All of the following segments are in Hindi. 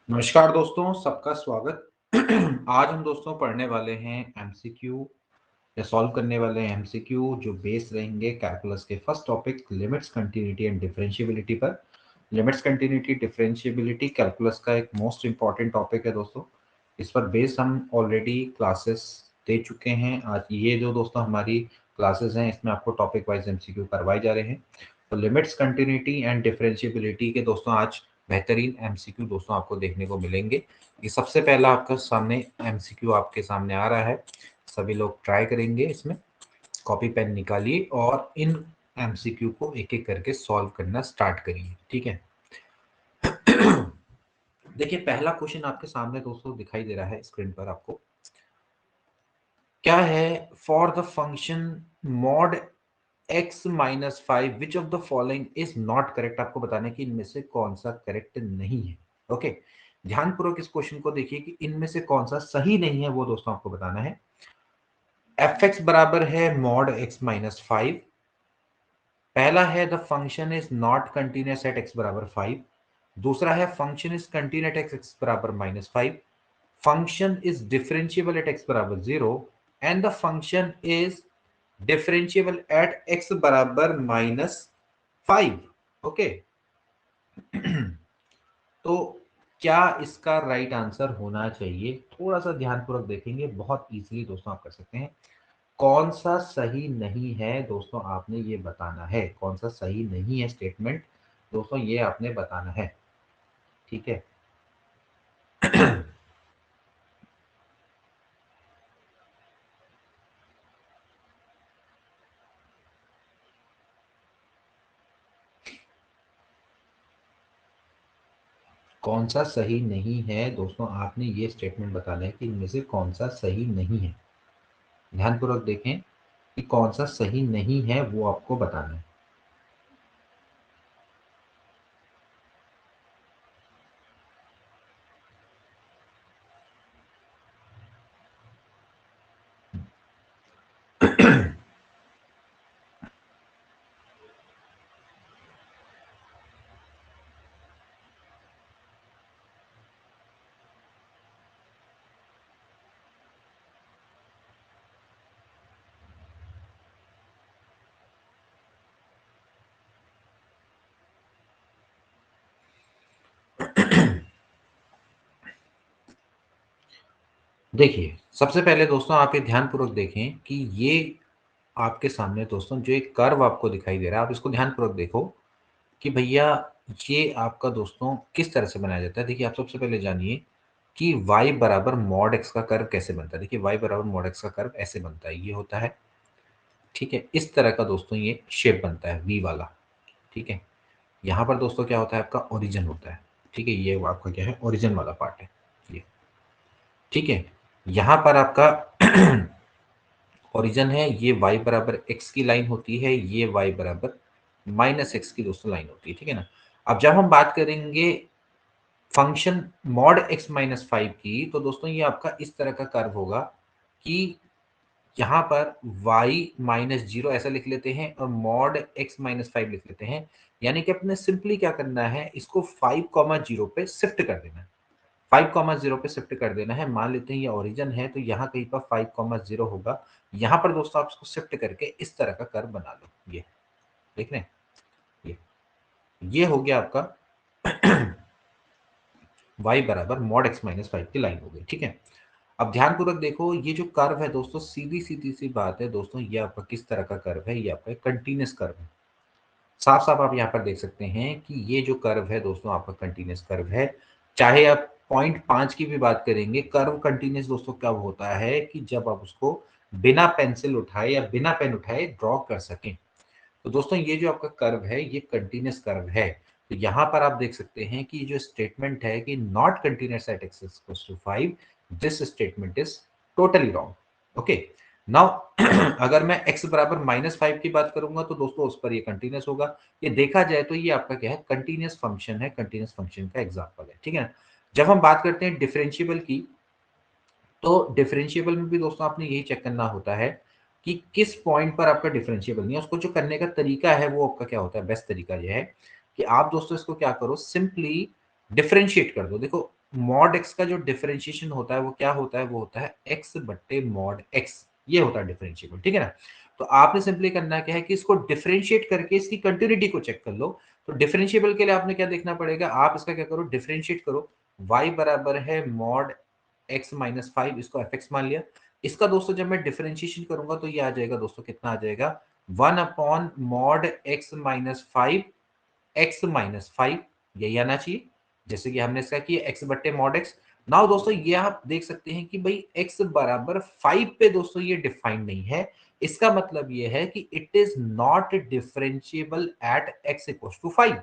नमस्कार दोस्तों, सबका स्वागत। आज हम दोस्तों पढ़ने वाले हैं एमसीक्यू या सॉल्व करने वाले हैं एमसीक्यू जो बेस रहेंगे कैलकुलस के first topic limits, continuity and differentiability पर। लिमिट्स, कंटिन्यूटी, डिफरेंशिएबिलिटी कैलकुलस का एक मोस्ट इंपॉर्टेंट टॉपिक है दोस्तों। इस पर बेस हम ऑलरेडी क्लासेस दे चुके हैं। आज ये जो दोस्तों हमारी क्लासेस हैं इसमें आपको टॉपिक वाइज एमसीक्यू करवाए जा रहे हैं। तो लिमिट्स, कंटिन्यूटी एंड डिफरेंशिएबिलिटी के दोस्तों आज बेहतरीन एमसीक्यू दोस्तों आपको देखने को मिलेंगे। ये सबसे पहला आपका सामने एमसीक्यू आपके सामने आ रहा है। सभी लोग ट्राई करेंगे, इसमें कॉपी पेन निकालिए और इन एमसीक्यू को एक एक करके सॉल्व करना स्टार्ट करिए। ठीक है। देखिए, पहला क्वेश्चन आपके सामने दोस्तों दिखाई दे रहा है स्क्रीन पर आपको। क्या है? For the function mod x minus 5 which of the following is not correct. आपको बताना है कि इनमें से कौन सा करेक्ट नहीं है। ओके, ध्यानपूर्वक इस क्वेश्चन को देखिए कि इनमें से कौन सा सही नहीं है, वो दोस्तों आपको बताना है। एफ एक्स बराबर है मॉड x माइनस 5। पहला है the function is not continuous at x बराबर 5। दूसरा है function is continuous at x बराबर minus 5। Function is differentiable at x बराबर 0 and the function is differentiable at x बराबर माइनस 5। ओके। तो क्या इसका राइट आंसर होना चाहिए? थोड़ा सा ध्यानपूर्वक देखेंगे, बहुत इजीली दोस्तों आप कर सकते हैं। कौन सा सही नहीं है दोस्तों, आपने ये बताना है। कौन सा सही नहीं है स्टेटमेंट दोस्तों, ये आपने बताना है। ठीक है। कौन सा सही नहीं है दोस्तों, आपने ये स्टेटमेंट बताना है कि इनमें से कौन सा सही नहीं है। ध्यानपूर्वक देखें कि कौन सा सही नहीं है, वो आपको बताना है। देखिए, सबसे पहले दोस्तों आप ये ध्यानपूर्वक देखें कि ये आपके सामने दोस्तों जो एक कर्व आपको दिखाई दे रहा है, आप इसको ध्यानपूर्वक देखो कि भैया ये आपका दोस्तों किस तरह से बनाया जाता है। देखिए, आप सबसे पहले जानिए कि y बराबर मॉड x का कर्व कैसे बनता है। देखिए, y बराबर मॉड x का कर्व ऐसे बनता है, ये होता है। ठीक है, इस तरह का दोस्तों ये शेप बनता है v वाला। ठीक है, यहाँ पर दोस्तों क्या होता है, आपका ओरिजिन होता है। ठीक है, ये आपका क्या है, ओरिजिन वाला पार्ट है ये। ठीक है, यहाँ पर आपका ओरिजिन है, ये y बराबर x की लाइन होती है, ये y बराबर माइनस एक्स की दोस्तों लाइन होती है। ठीक है ना। अब जब हम बात करेंगे फंक्शन मॉड x माइनस 5 की, तो दोस्तों ये आपका इस तरह का कर्व होगा कि यहाँ पर y माइनस 0 ऐसा लिख लेते हैं और मॉड x माइनस 5 लिख लेते हैं। यानी कि अपने सिंपली क्या करना है, इसको 5,0 पे शिफ्ट कर देना है। 5,0 पे शिफ्ट कर देना है। मान लेते हैं ये ओरिजिन है, तो यहाँ कहीं पर 5,0 होगा। यहाँ पर दोस्तों आप इसको शिफ्ट करके इस तरह का कर्व बना लो। ये देख रहे हैं, ये हो गया आपका y बराबर मॉड x माइनस 5 की लाइन हो गई। ठीक है, अब ध्यानपूर्वक देखो, ये जो कर्व है दोस्तों, सीधी सीधी सी बात है दोस्तों, ये आपका किस तरह का कर्व है, ये आपका कंटीन्यूअस कर्व है। साफ साफ आप यहाँ पर देख सकते हैं कि ये जो कर्व है दोस्तों आपका कंटीन्यूअस कर्व है। चाहे आप पॉइंट 5 की भी बात करेंगे, कर्व कंटीन्यूअस दोस्तों कब होता है कि जब आप उसको बिना पेंसिल उठाए या बिना पेन उठाए ड्रॉ कर सकें। तो दोस्तों ये जो आपका कर्व है ये कंटीन्यूअस कर्व है। तो यहाँ पर आप देख सकते हैं कि जो स्टेटमेंट है कि not continuous at x equals to 5, this statement is totally wrong. Okay, now अगर मैं x बराबर माइनस 5 की बात करूंगा तो दोस्तों उस पर ये कंटीन्यूअस होगा। ये देखा जाए तो ये आपका क्या है, कंटीन्यूअस फंक्शन है, कंटीन्यूअस फंक्शन का एग्जांपल है। ठीक है ना। जब हम बात करते हैं डिफरेंशिएबल की, तो डिफरेंशिएबल में भी दोस्तों आपने यही चेक करना होता है कि किस पॉइंट पर आपका डिफरेंशिएबल नहीं है। उसको जो करने का तरीका है वो आपका क्या होता है, बेस्ट तरीका यह है कि आप दोस्तों इसको क्या करो, सिंपली डिफरेंशिएट कर दो। देखो, मॉड एक्स का जो डिफरेंशिएशन होता है वो क्या होता है, वो होता है एक्स बट्टे मॉड एक्स, ये होता है डिफरेंशिएबल, ठीक है ना। तो आपने सिंपली करना क्या है कि इसको डिफरेंशिएट करके इसकी कंटिन्यूटी को चेक कर लो। तो डिफरेंशिएबल के लिए आपने क्या देखना पड़ेगा, आप इसका क्या करो, डिफरेंशिएट करो। y बराबर है मॉड x माइनस 5, इसको एफ एक्स मान लिया। इसका दोस्तों जब मैं डिफरेंशिएशन करूंगा तो ये आ जाएगा दोस्तों, कितना आ जाएगा, 1/mod x-5 x-5, यही आना चाहिए जैसे कि हमने इसका किया x बट्टे मॉड x। नाउ दोस्तों ये आप देख सकते हैं कि भाई x बराबर 5 पे दोस्तों ये डिफाइंड नहीं है। इसका मतलब ये है कि it is not differentiable at x equals to 5।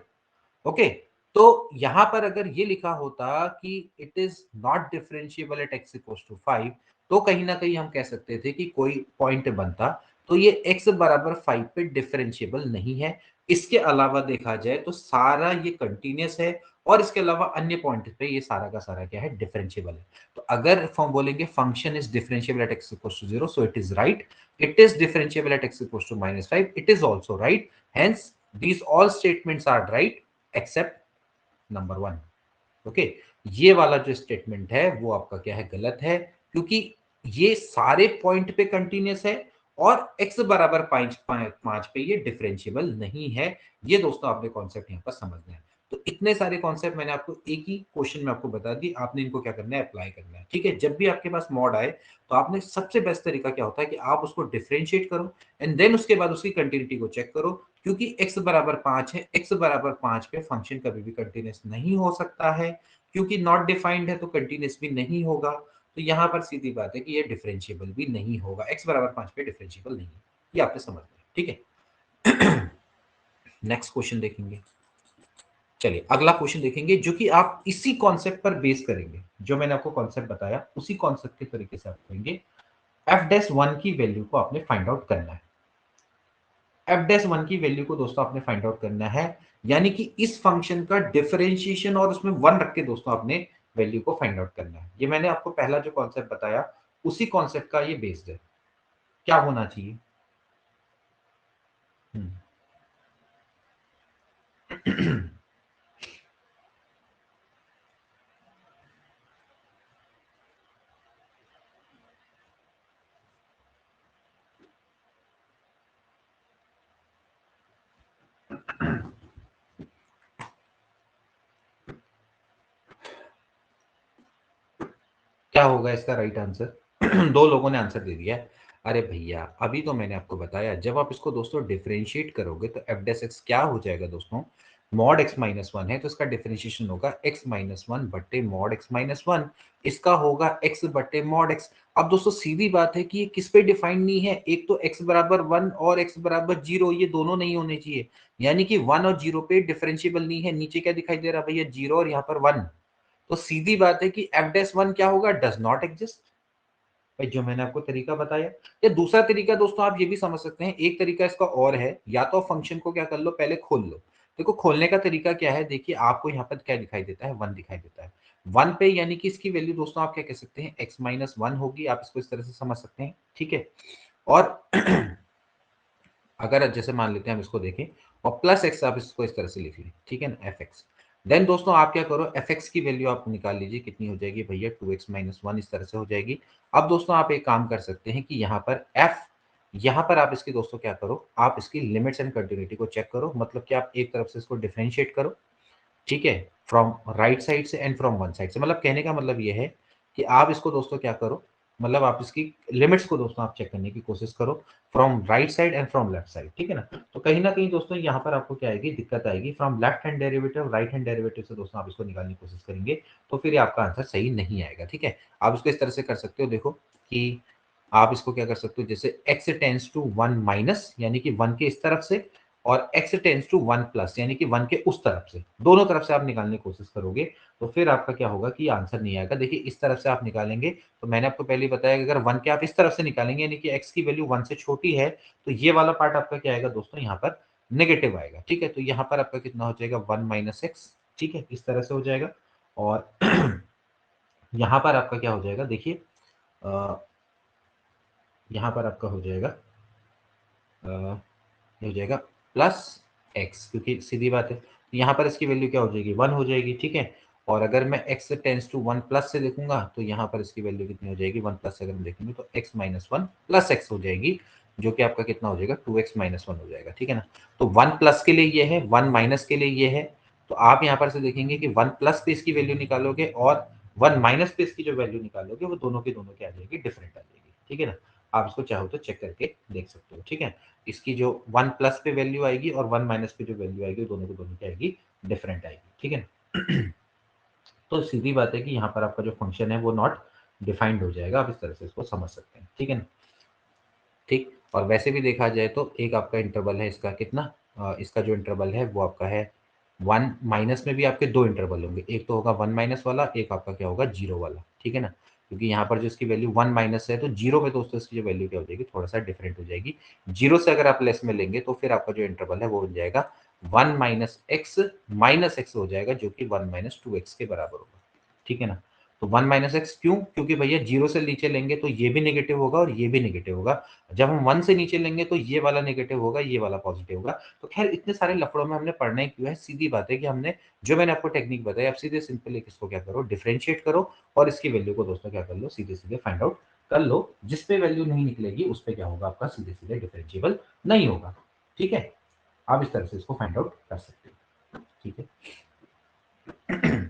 Okay, तो यहां पर अगर ये लिखा होता कि it is not differentiable at x equals to 5, तो कहीं ना कहीं हम कह सकते थे कि कोई पॉइंट बनता। तो ये x बराबर 5 पे डिफरेंशिएबल नहीं है। इसके अलावा देखा जाए तो सारा ये कंटिन्यूस है, और इसके अलावा अन्य पॉइंट पे ये सारा का सारा क्या है, डिफरेंशिएबल है। तो अगर हम बोलेंगे function is differentiable at x equals to 0, so it is right. It is differentiable at x equals to -5, it is also right. Hence these all statements are right except number 1। Okay, ये वाला जो स्टेटमेंट है वो आपका क्या है, गलत है, क्योंकि ये सारे पॉइंट पे कंटिन्यूस है और x बराबर 5 पे ये डिफरेंशिएबल नहीं है। ये दोस्तों आपने कॉन्सेप्ट यहाँ पर समझना है। तो इतने सारे कॉन्सेप्ट मैंने आपको एक ही क्वेश्चन में आपको बता दी, आपने इनको क्या करना है, अप्लाई करना है, ठीक है। जब भी आपके पास मॉड आए तो आपने सबसे बेस्ट तरीका क्या होता है कि आप उसको डिफरेंशिएट करो एंड देन उसके बाद उसकी कंटिन्यूटी को चेक करो, क्योंकि x बराबर 5 है, x बराबर 5 पे फंक्शन कभी भी कंटिन्यूस नहीं हो सकता है, क्योंकि नॉट डिफाइंड है तो कंटिन्यूस भी नहीं होगा। तो यहां पर सीधी बात है कि ये डिफरेंशिएबल भी नहीं होगा, x बराबर 5 पे डिफरेंशिएबल नहीं है, ये आपने समझ लिया, ठीक है। नेक्स्ट क्वेश्चन देखेंगे। चलिए अगला क्वेश्चन देखेंगे जो कि आप इसी कॉन्सेप्ट पर बेस करेंगे, जो मैंने आपको कॉन्सेप्ट बताया उसी कॉन्सेप्ट के तरीके से आप करेंगे। एफ डैश वन की वैल्यू को आपने फाइंड आउट करना है। एफ डैश वन की वैल्यू को दोस्तों आपने फाइंड आउट करना है, यानी कि इस फंक्शन का डिफरेंशिएशन और उसमें वन रख के दोस्तों आपने वैल्यू को फाइंड आउट करना है। ये मैंने आपको पहला जो कॉन्सेप्ट बताया उसी कॉन्सेप्ट का ये बेस्ड है। क्या होना चाहिए, क्या होगा इसका राइट आंसर? दो लोगों ने आंसर दे दिया है। अरे भैया अभी तो मैंने आपको बताया, जब आप इसको दोस्तों डिफरेंशिएट करोगे तो एफ डैश एक्स क्या हो जाएगा दोस्तों, मॉड एक्स माइनस वन है तो इसका डिफरेंशिएशन होगा एक्स माइनस वन बट्टे मॉड एक्स माइनस वन। इसका होगा एक्स बट्टे मॉड एक्स। अब दोस्तों सीधी बात है कि ये किस पे डिफाइंड नहीं है, एक तो एक्स बराबर वन और एक्स बराबर जीरो, ये दोनों नहीं होने चाहिए, यानी कि वन और जीरो पे डिफरेंशिएबल नहीं है। नीचे क्या दिखाई दे रहा है भैया, जीरो और यहाँ पर वन। तो सीधी बात है कि एफ डैश वन क्या होगा, डज नॉट एग्जिस्ट। भाई जो मैंने आपको तरीका बताया, या दूसरा तरीका दोस्तों आप ये भी समझ सकते हैं, एक तरीका इसका और है, या तो फंक्शन को क्या कर लो, पहले खोल लो। देखो खोलने का तरीका क्या है, देखिए आपको यहाँ पर क्या दिखाई देता है, वन दिखाई देता है। वन पे यानी कि इसकी वैल्यू दोस्तों आप क्या कह सकते हैं, एक्स माइनस वन होगी, आप इसको इस तरह से समझ सकते हैं, ठीक है। और अगर जैसे मान लेते हैं हम इसको देखें, और प्लस एक्स आप इसको इस तरह से लिख लें, ठीक है ना, एफ एक्स। देन दोस्तों आप क्या करो, एफ एक्स की वैल्यू आप निकाल लीजिए, कितनी हो जाएगी भैया, टू एक्स माइनस वन, इस तरह से हो जाएगी। अब दोस्तों आप एक काम कर सकते हैं कि यहाँ पर एफ, यहाँ पर आप इसकी दोस्तों क्या करो, आप इसकी लिमिट्स एंड कंटिन्यूटी को चेक करो, मतलब कि आप एक तरफ से इसको डिफरेंशिएट करो, ठीक है, फ्रॉम राइट साइड से एंड फ्रॉम वन साइड से। मतलब कहने का मतलब ये है कि आप इसको दोस्तों क्या करो, मतलब आप इसकी लिमिट्स को दोस्तों आप चेक करने की कोशिश करो, from right side and from left side, ठीक है ना। तो कहीं ना कहीं दोस्तों यहाँ पर आपको क्या आएगी, दिक्कत आएगी, from left hand derivative right hand derivative से दोस्तों आप इसको निकालने की कोशिश करेंगे, तो फिर ये आपका आंसर सही नहीं आएगा, ठीक है। आप इसको इस तरह से कर सकते हो, देखो कि आप इसको क्या कर सकते हो, जैसे x tends to one minus, यानी कि वन के इस तरफ से, और x tends to one plus, यानी कि वन के उस तरफ से, दोनों तरफ से आप निकालने की कोशिश करोगे, तो फिर आपका क्या होगा कि आंसर नहीं आएगा। देखिए इस तरफ से आप निकालेंगे, तो मैंने आपको पहले ही बताया कि अगर वन के आप इस तरफ से निकालेंगे, यानी कि x की वैल्यू वन से छोटी है, तो ये वाला पार्ट आपका क्या आएगा दोस्तों, यहाँ पर नेगेटिव आएगा, ठीक है। तो यहाँ पर आपका कितना हो जाएगा, वन माइनस एक्स, ठीक है, इस तरह से हो जाएगा। और यहाँ पर आपका क्या हो जाएगा, देखिए यहाँ पर आपका हो जाएगा, ये हो जाएगा प्लस एक्स, क्योंकि सीधी बात है, तो यहाँ पर इसकी वैल्यू क्या हो जाएगी, वन हो जाएगी, ठीक है। और अगर मैं x टेंस टू 1 प्लस से देखूंगा तो यहाँ पर इसकी वैल्यू कितनी हो जाएगी, 1 प्लस से अगर हम देखेंगे तो x minus one plus x हो जाएगी, जो कि आपका कितना हो जाएगा 2x माइनस वन हो जाएगा, ठीक है ना। तो 1 प्लस के लिए ये है, 1 माइनस के लिए ये है। तो आप यहाँ पर से देखेंगे कि 1 प्लस पे इसकी वैल्यू निकालोगे और 1 माइनस पे इसकी जो वैल्यू निकालोगे वो दोनों के दोनों क्या आ जाएगी, डिफरेंट आ जाएगी, ठीक है ना। आप इसको चाहो तो चेक करके देख सकते हो, ठीक है। इसकी जो 1 प्लस पे वैल्यू आएगी और 1 माइनस पे जो वैल्यू आएगी दोनों को दोनों क्या आएगी, डिफरेंट आएगी, ठीक है ना। तो सीधी बात है कि यहाँ पर आपका जो फंक्शन है वो नॉट डिफाइंड हो जाएगा, आप इस तरह से इसको समझ सकते हैं, ठीक है ना। ठीक, और वैसे भी देखा जाए तो एक आपका इंटरवल है इसका कितना, इसका जो इंटरवल है वो आपका है 1 माइनस में भी आपके दो इंटरवल होंगे, एक तो होगा 1 माइनस वाला, एक आपका क्या होगा 0 वाला, ठीक है ना। क्योंकि यहाँ पर जो इसकी वैल्यू 1 माइनस है तो 0 में दोस्तों इसकी जो वैल्यू क्या हो जाएगी, थोड़ा सा डिफरेंट हो जाएगी। 0 से अगर आप लेस में लेंगे तो फिर आपका जो इंटरवल है वो बन जाएगा 1 माइनस एक्स हो जाएगा, जो कि 1 माइनस 2x के बराबर होगा, ठीक है ना। तो 1 माइनस एक्स क्यों, क्योंकि भैया 0 से नीचे लेंगे तो ये भी नेगेटिव होगा और ये भी नेगेटिव होगा, जब हम 1 से नीचे लेंगे तो ये वाला नेगेटिव होगा, ये वाला पॉजिटिव होगा। तो खैर इतने सारे लफड़ों में हमने पढ़ना ही क्यों है, सीधी बात है कि हमने जो मैंने आपको टेक्निक बताई, आप सीधे सिंपल एक इसको क्या करो, डिफरेंशिएट करो और इसकी वैल्यू को दोस्तों क्या कर लो, सीधे सीधे फाइंड आउट कर लो। जिस पे वैल्यू नहीं निकलेगी उस पे क्या होगा, आपका सीधे सीधे डिफरेंशिएबल नहीं होगा, ठीक है। आप इस तरह से इसको फाइंड आउट कर सकते हो, ठीक है।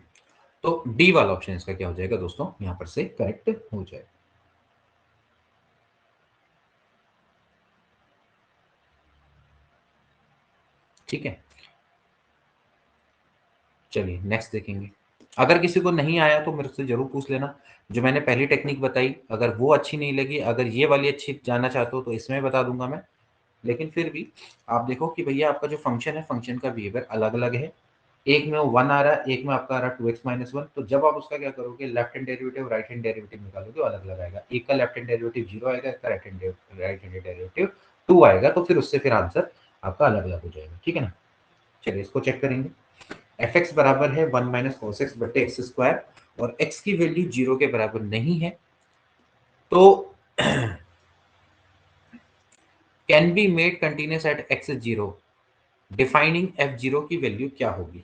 तो डी वाला ऑप्शन इसका क्या हो जाएगा दोस्तों, यहां पर से करेक्ट हो जाएगा। ठीक है, चलिए नेक्स्ट देखेंगे। अगर किसी को नहीं आया तो मेरे से जरूर पूछ लेना। जो मैंने पहली टेक्निक बताई अगर वो अच्छी नहीं लगी, अगर ये वाली अच्छी जानना चाहते हो तो इसमें बता दूंगा मैं। लेकिन फिर भी आप देखो कि भैया आपका जो फंक्शन है, फंक्शन का बिहेवियर अलग अलग है। एक में वो 1 आ रहा है, एक में आपका आ रहा है 2x माइनस वन। तो जब आप उसका क्या करोगे, left hand derivative right hand derivative निकालोगे, अलग अलग आएगा। एक का लेफ्ट हैंड डेरिवेटिव 0 आएगा, एक का राइट हैंड डेरिवेटिव 2 आएगा। तो फिर उससे फिर आंसर आपका अलग अलग हो जाएगा, ठीक है ना। चलिए इसको चेक करेंगे। एफ एक्स बराबर है 1 माइनस कॉस एक्स बटे एक्स स्क्वायर और एक्स की वैल्यू 0 के बराबर नहीं है, तो can be made continuous at x 0, defining F 0 की वैल्यू क्या होगी।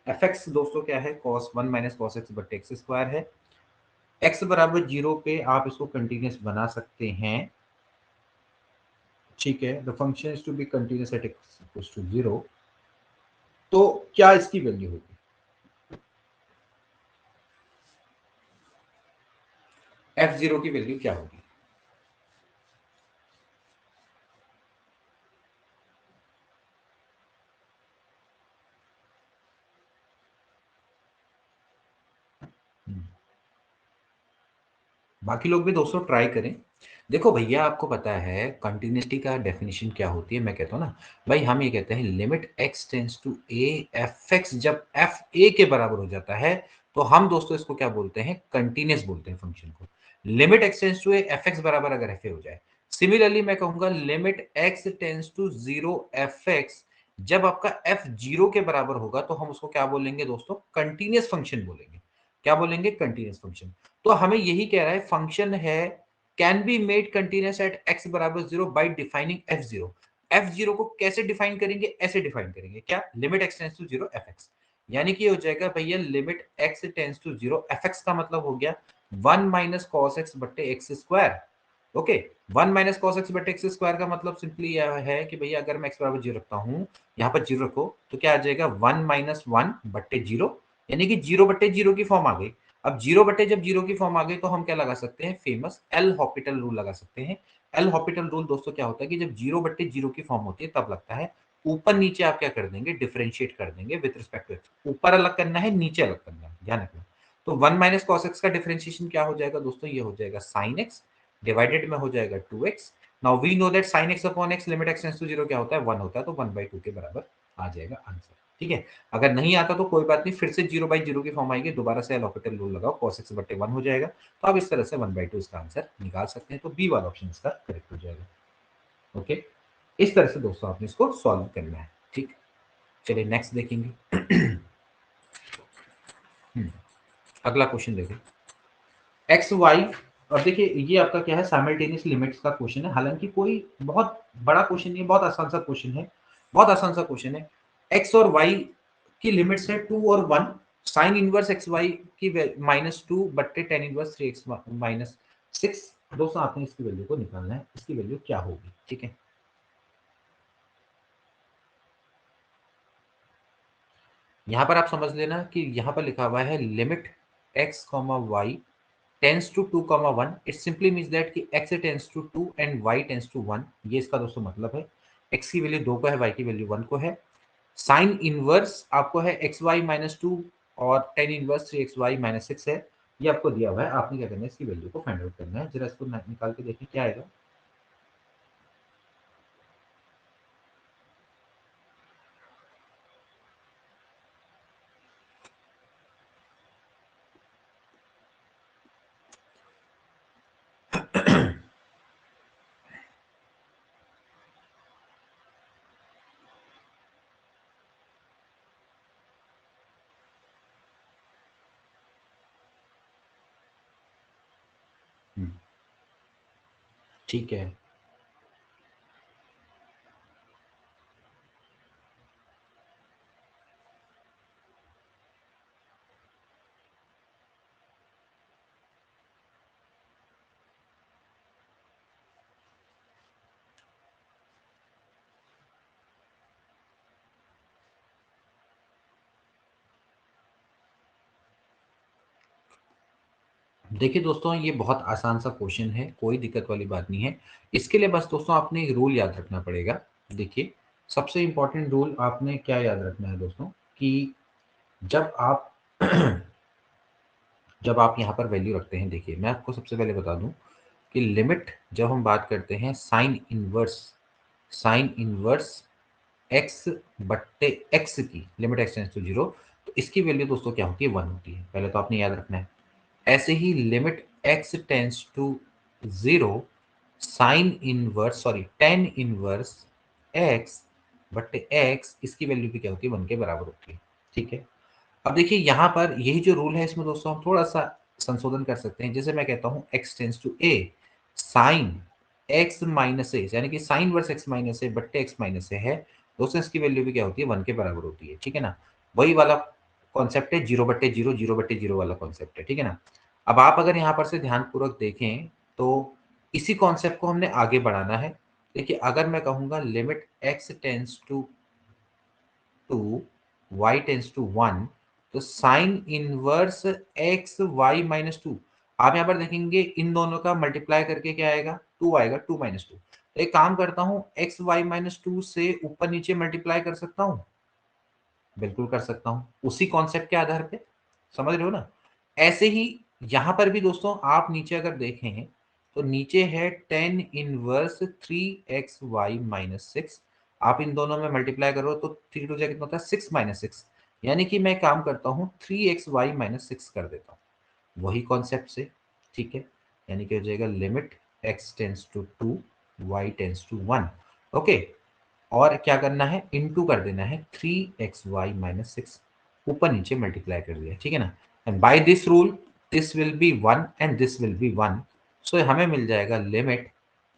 एफ एक्स दोस्तों क्या है, कॉस 1 माइनस कॉस एक्स बटे एक्स स्क्वायर है। एक्स बराबर 0 पे आप इसको कंटिन्यूस बना सकते हैं, ठीक है। The function is to be continuous at x equals to 0। तो क्या इसकी वैल्यू होगी, एफ 0 की वैल्यू क्या होगी। बाकी लोग भी दोस्तों ट्राई करें। देखो भैया आपको पता है कंटिन्यूटी का डेफिनेशन क्या होती है, मैं कहता हूँ ना भाई, हम ये कहते हैं limit x tends to a f x, जब एफ ए के बराबर हो जाता है तो हम दोस्तों इसको क्या बोलते हैं, कंटिन्यूस बोलते हैं फंक्शन को। Limit x tends to a f x बराबर अगर एफ ए हो जाए, सिमिलरली मैं कहूंगा limit x tends to zero f x, जब आपका एफ जीरो के बराबर होगा तो हम उसको क्या बोलेंगे दोस्तों, कंटिन्यूस फंक्शन बोलेंगे। क्या बोलेंगे, कंटिन्यूस फंक्शन। तो हमें यही कह रहा है फंक्शन है can be made continuous at x बराबर 0 बाय डिफाइनिंग एफ 0। एफ 0 को कैसे डिफाइन करेंगे, ऐसे डिफाइन करेंगे, क्या, limit x tends to 0 f x. यानी कि हो जाएगा भैया limit x tends to 0 f x का मतलब हो गया 1 माइनस कॉस एक्स बट्टे एक्स स्क्वायर। ओके, 1 माइनस कॉस एक्स बट्टे एक्स स्क्वायर का मतलब सिंपली यह है कि भैया अगर मैं एक्स बराबर 0 रखता हूं, यहाँ पर 0 रखो तो क्या आ जाएगा 1 माइनस वन बट्टे 0, यानी कि 0 बट्टे 0 की फॉर्म आ गई। अब 0 बटे जब 0 की फॉर्म आ गई तो हम क्या लगा सकते हैं, फेमस एल हॉपिटल रूल लगा सकते हैं। एल हॉपिटल रूल दोस्तों क्या होता है कि जब 0 बटे 0 की फॉर्म होती है तब लगता है, ऊपर नीचे आप क्या कर देंगे, डिफरेंशिएट कर देंगे विद रिस्पेक्ट टू एक्स। ऊपर अलग करना है, नीचे अलग करना है, ध्यान रखना। तो 1 माइनस कॉस एक्स का डिफरेंशिएशन क्या हो जाएगा दोस्तों, ये हो जाएगा साइन एक्स डिवाइडेड में हो जाएगा 2x। Now we know that sin x upon x limit x tends to 0 क्या होता है, 1 होता है, तो 1/2 के बराबर आ जाएगा आंसर, ठीक है। अगर नहीं आता तो कोई बात नहीं, फिर से 0/0 की फॉर्म आएगी, दोबारा से एल रूल लगाओ, cos x बटे 1 हो जाएगा। तो आप इस तरह से 1/2 इसका आंसर निकाल सकते हैं। तो बी वाला ऑप्शन इसका करेक्ट हो जाएगा। ओके, इस तरह से दोस्तों आपने इसको सॉल्व करना है, ठीक। चलिए नेक्स्ट देखेंगे। अगला क्वेश्चन देखें, एक्स वाई। और देखिए ये आपका क्या है, साइमल्टेनियस लिमिट्स का क्वेश्चन है, हालांकि कोई बहुत बड़ा क्वेश्चन नहीं है, बहुत आसान सा क्वेश्चन है, बहुत आसान सा क्वेश्चन है। एक्स और वाई की लिमिट्स है 2 और 1, साइन इनवर्स एक्स वाई की -2 बट्टे टेन इनवर्स 3x -6। दोस्तों आपने इसकी वैल्यू को निकालना है, इसकी वैल्यू क्या होगी, ठीक है। यहां पर आप समझ लेना कि यहां पर लिखा हुआ है limit x comma y tends to 2 comma 1। It simply means that कि x tends to 2 and y tends to 1। ये इसका दोस्तों मतलब है। x की वैल्यू 2 को है, y की वैल्यू 1 को है। साइन इनवर्स आपको है एक्स वाई -2 और टेन इनवर्स 3xy-6 है। ये आपको दिया हुआ है, आपने क्या करना है, इसकी वैल्यू को फाइंड आउट करना है। जरा इसको निकाल के देखें क्या आएगा। ठीक है। देखिए दोस्तों, ये बहुत आसान सा क्वेश्चन है, कोई दिक्कत वाली बात नहीं है। इसके लिए बस दोस्तों आपने एक रूल याद रखना पड़ेगा। देखिए, सबसे इंपॉर्टेंट रूल आपने क्या याद रखना है दोस्तों, कि जब आप जब आप यहाँ पर वैल्यू रखते हैं, देखिए मैं आपको सबसे पहले बता दूं कि लिमिट जब हम बात करते हैं साइन इनवर्स एक्स बट्टे एक्स की, limit x tends to zero, तो इसकी वैल्यू दोस्तों क्या होती है, 1 होती है। पहले तो आपने याद रखना है। ऐसे ही limit x tends to zero sine inverse sorry tan inverse x बट्टे एक्स, इसकी वैल्यू भी क्या होती है, 1 के बराबर होती है। ठीक है। अब देखिए यहाँ पर यही जो रूल है, इसमें दोस्तों हम थोड़ा सा संशोधन कर सकते हैं। जैसे मैं कहता हूँ x tends to a sine x minus a, यानी कि साइन वर्स x माइनस ए बट्टे एक्स माइनस ए है। दोस्तों इसकी वैल्यू भी क्या होती है, 1 के बराबर होती है। ठीक है ना। वही वाला कॉन्सेप्ट है, 0/0 0/0 वाला कॉन्सेप्ट है। ठीक है ना। अब आप अगर यहाँ पर से ध्यानपूर्वक देखें तो इसी कॉन्सेप्ट को हमने आगे बढ़ाना है। देखिए, अगर मैं कहूंगा limit x tends to y tends to 1, तो साइन इनवर्स एक्स वाई -2, आप यहां पर देखेंगे इन दोनों का मल्टीप्लाई करके क्या आएगा, 2 आएगा, 2 -2। तो एक काम करता हूं, एक्स वाई -2 से ऊपर नीचे मल्टीप्लाई कर सकता हूं, बिल्कुल कर सकता हूं, उसी कॉन्सेप्ट के आधार पे। समझ रहे हो ना। ऐसे ही यहां पर भी दोस्तों आप नीचे अगर देखें तो नीचे है टेन इनवर्स 3xy-6। आप इन दोनों में मल्टीप्लाई करो तो 3 टू कितना होता है, 6 - 6। यानी कि मैं काम करता हूं 3xy-6 कर देता हूं, वही कॉन्सेप्ट से। ठीक है। यानी कि हो जाएगा limit x tends to 2 y tends to 1। Okay. और क्या करना है, इनटू कर देना है 3xy-6, ऊपर नीचे मल्टीप्लाई कर दिया। ठीक है ना। And by this rule this will be 1 and this will be 1। So हमें मिल जाएगा limit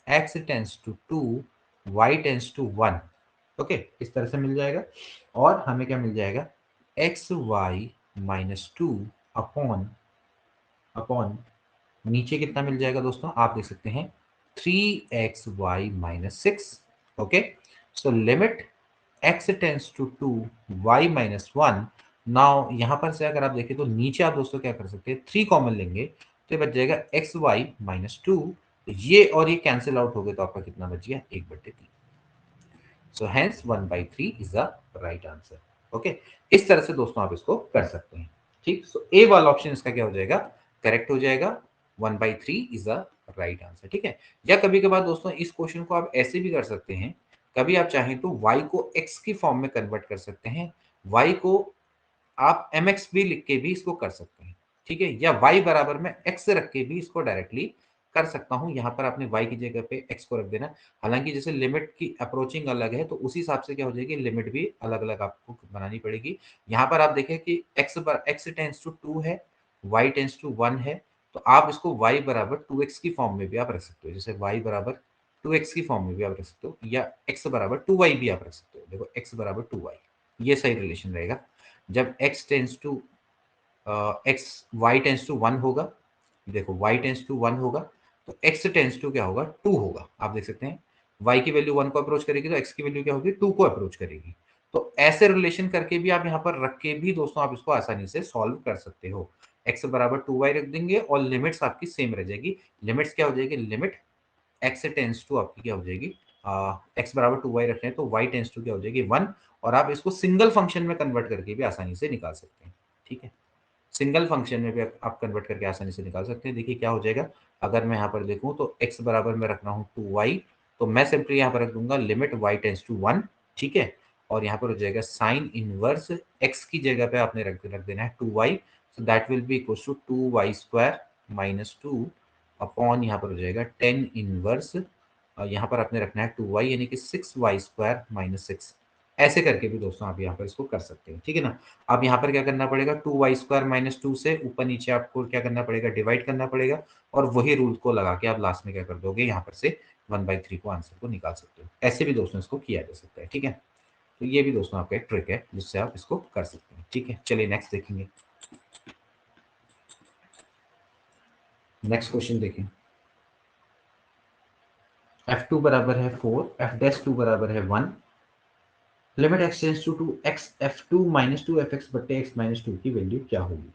x tends to 2 y tends to 1। Okay, इस तरह से मिल जाएगा। और हमें क्या मिल जाएगा, xy-2 अपॉन अपॉन नीचे कितना मिल जाएगा दोस्तों, आप देख सकते हैं 3xy-6। Okay. So limit x tends to 2 y-1। Now यहां पर से अगर आप देखें तो नीचे आप दोस्तों क्या कर सकते हैं, 3 कॉमन लेंगे तो ये बच जाएगा xy-2। ये और ये कैंसिल आउट हो गए तो आपका कितना बच गया, 1/3। So hence 1/3 is the right answer. Okay. इस तरह से दोस्तों आप इसको कर सकते हैं। ठीक। सो ए वाला ऑप्शन इसका क्या हो जाएगा, करेक्ट हो जाएगा। 1/3 इज द राइट आंसर। ठीक है। या कभी कभार दोस्तों इस क्वेश्चन को आप ऐसे भी कर सकते हैं, कभी आप चाहें तो y को x की फॉर्म में कन्वर्ट कर सकते हैं, y को आप mx भी लिख के भी इसको कर सकते हैं। ठीक है। या y बराबर में x रख के भी इसको डायरेक्टली कर सकता हूं। यहां पर आपने y की जगह पे x को रख देना। हालांकि जैसे लिमिट की अप्रोचिंग अलग है तो उसी हिसाब से क्या हो जाएगी, लिमिट भी अलग अलग आपको बनानी पड़ेगी। यहां पर आप देखें कि x टेंस टू 2 है, y टेंस टू 1 है, तो आप इसको y बराबर 2x की फॉर्म में भी आप रख सकते हो। जैसे y बराबर 2x की फॉर्म में भी आप रख सकते हो, या x बराबर 2y भी आप रख सकते हो। देखो x बराबर 2y, ये सही रिलेशन रहेगा। जब x tends to x y tends to one होगा, देखो वाई टेंस टू वन होगा तो एक्स टेंस टू क्या होगा, टू होगा। आप देख सकते हैं वाई की वैल्यू वन को अप्रोच करेगी तो एक्स की वैल्यू क्या होगी, टू को अप्रोच करेगी। तो ऐसे रिलेशन करके भी आप यहाँ पर रख के भी दोस्तों आप इसको आसानी से सॉल्व कर सकते हो। एक्स बराबर टू वाई रख देंगे और लिमिट्स आपकी सेम रह जाएगी। लिमिट्स क्या हो जाएगी, लिमिट एक्स टेंस टू आपकी क्या हो जाएगी, एक्स बराबर टू वाई रखें तो वाई टेंस टू क्या हो जाएगी, वन। और आप इसको सिंगल फंक्शन में कन्वर्ट करके भी आसानी से निकाल सकते हैं। ठीक है, सिंगल फंक्शन में भी आप कन्वर्ट करके आसानी से निकाल सकते हैं। देखिए क्या हो जाएगा, अगर मैं यहाँ पर देखूँ तो x बराबर मैं रख रहा हूँ टू वाई, तो मैं सिंपली यहाँ पर रख दूंगा limit y tends to one. ठीक है, और यहाँ पर हो जाएगा साइन इनवर्स x की जगह पे आपने रख देना है two y, so that will be equal to two y square minus two upon यहाँ पर हो जाएगा टेन इनवर्स, यहाँ पर आपने रखना है टू वाई यानी कि six y square minus six. ऐसे करके भी दोस्तों आप यहाँ पर इसको कर सकते हैं। ठीक है ना, अब यहाँ पर क्या करना पड़ेगा, two y square minus two से ऊपर नीचे आपको क्या करना पड़ेगा, डिवाइड करना पड़ेगा और वही रूल को लगा के आप लास्ट में क्या कर दोगे, यहाँ पर से वन बाई थ्री को आंसर को निकाल सकते हो। ऐसे भी दोस्तों इसको किया जा सकता है। ठीक है, तो ये भी दोस्तों आपका एक ट्रिक है जिससे आप इसको कर सकते हैं। ठीक है, चलिए नेक्स्ट देखेंगे। नेक्स्ट क्वेश्चन देखें, एफ टू बराबर है फोर, एफ डैश टू बराबर है one, limit x tends to x f two minus two f x बट्टे एक्स माइनस टू की वैल्यू क्या होगी।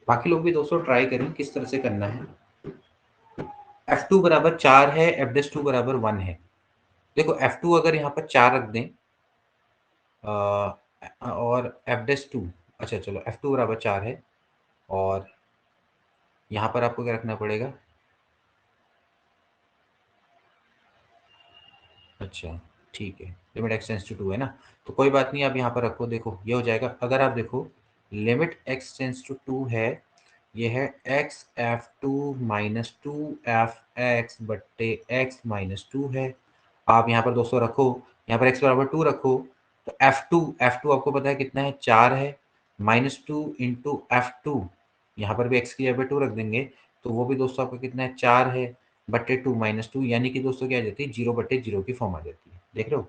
बाकी लोग भी दोस्तों ट्राई करें किस तरह से करना है। एफ टू बराबर चार है, एफ डैश टू बराबर वन है। देखो एफ टू अगर यहाँ पर चार रख दें और एफ डैश टू, अच्छा चलो एफ टू बराबर चार है और यहाँ पर आपको क्या रखना पड़ेगा, अच्छा ठीक है, limit x tends to two है ना, तो कोई बात नहीं, आप यहाँ पर रखो। देखो ये हो जाएगा, अगर आप देखो limit x tends to two है, ये है x f two minus two f x बट्टे एक्स माइनस टू है। आप यहाँ पर दोस्तों रखो, यहाँ पर एक्स बराबर टू रखो, तो एफ टू आपको पता है कितना है, चार है, minus two into F two, यहाँ पर भी एक्स की जगह पे टू रख देंगे तो वो भी दोस्तों आपका कितना है, चार है, बट्टे टू माइनस टू, यानी कि दोस्तों क्या आ जाती है, जीरो बट्टे जीरो की फॉर्म आ जाती है। देख रहे हो,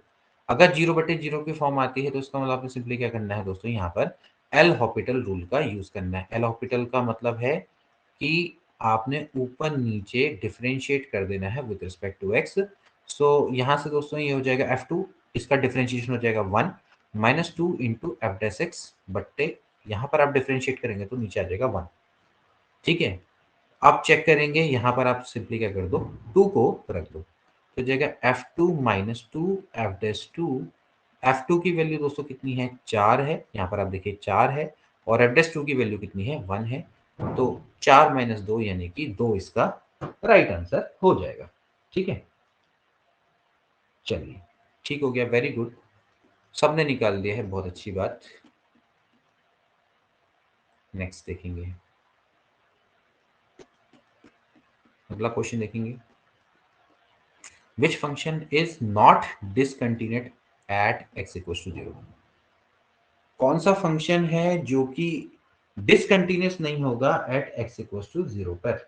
अगर जीरो बट्टे जीरो की फॉर्म आती है तो इसका मतलब आपको सिंपली क्या करना है दोस्तों, यहाँ पर एल हॉपिटल रूल का यूज करना है। एल हॉपिटल का मतलब है कि आपने ऊपर नीचे डिफरेंशिएट कर देना है विद रिस्पेक्ट टू एक्स। सो यहाँ से दोस्तों ये हो जाएगा एफ टू, इसका डिफरेंशिएशन हो जाएगा one minus two into F dash x बट्टे, यहाँ पर आप डिफरेंशिएट करेंगे तो नीचे आ जाएगा वन। ठीक है, अब चेक करेंगे, यहाँ पर आप सिंपली क्या कर दो, टू को रख दो तो जाएगा f two minus two f dash two. F two की वैल्यू दोस्तों कितनी है, चार है, यहाँ पर आप देखिए चार है, और एफ डैश टू की वैल्यू कितनी है, वन है। तो चार माइनस दो यानी कि दो इसका राइट आंसर हो जाएगा। ठीक है, चलिए ठीक हो गया, वेरी गुड, सबने निकाल दिया है, बहुत अच्छी बात। नेक्स्ट देखेंगे, अगला क्वेश्चन देखेंगे, which function is not discontinuous at x equals to zero. कौन सा फंक्शन है जो कि डिसकंटिन्यूस नहीं होगा at x equals to zero पर।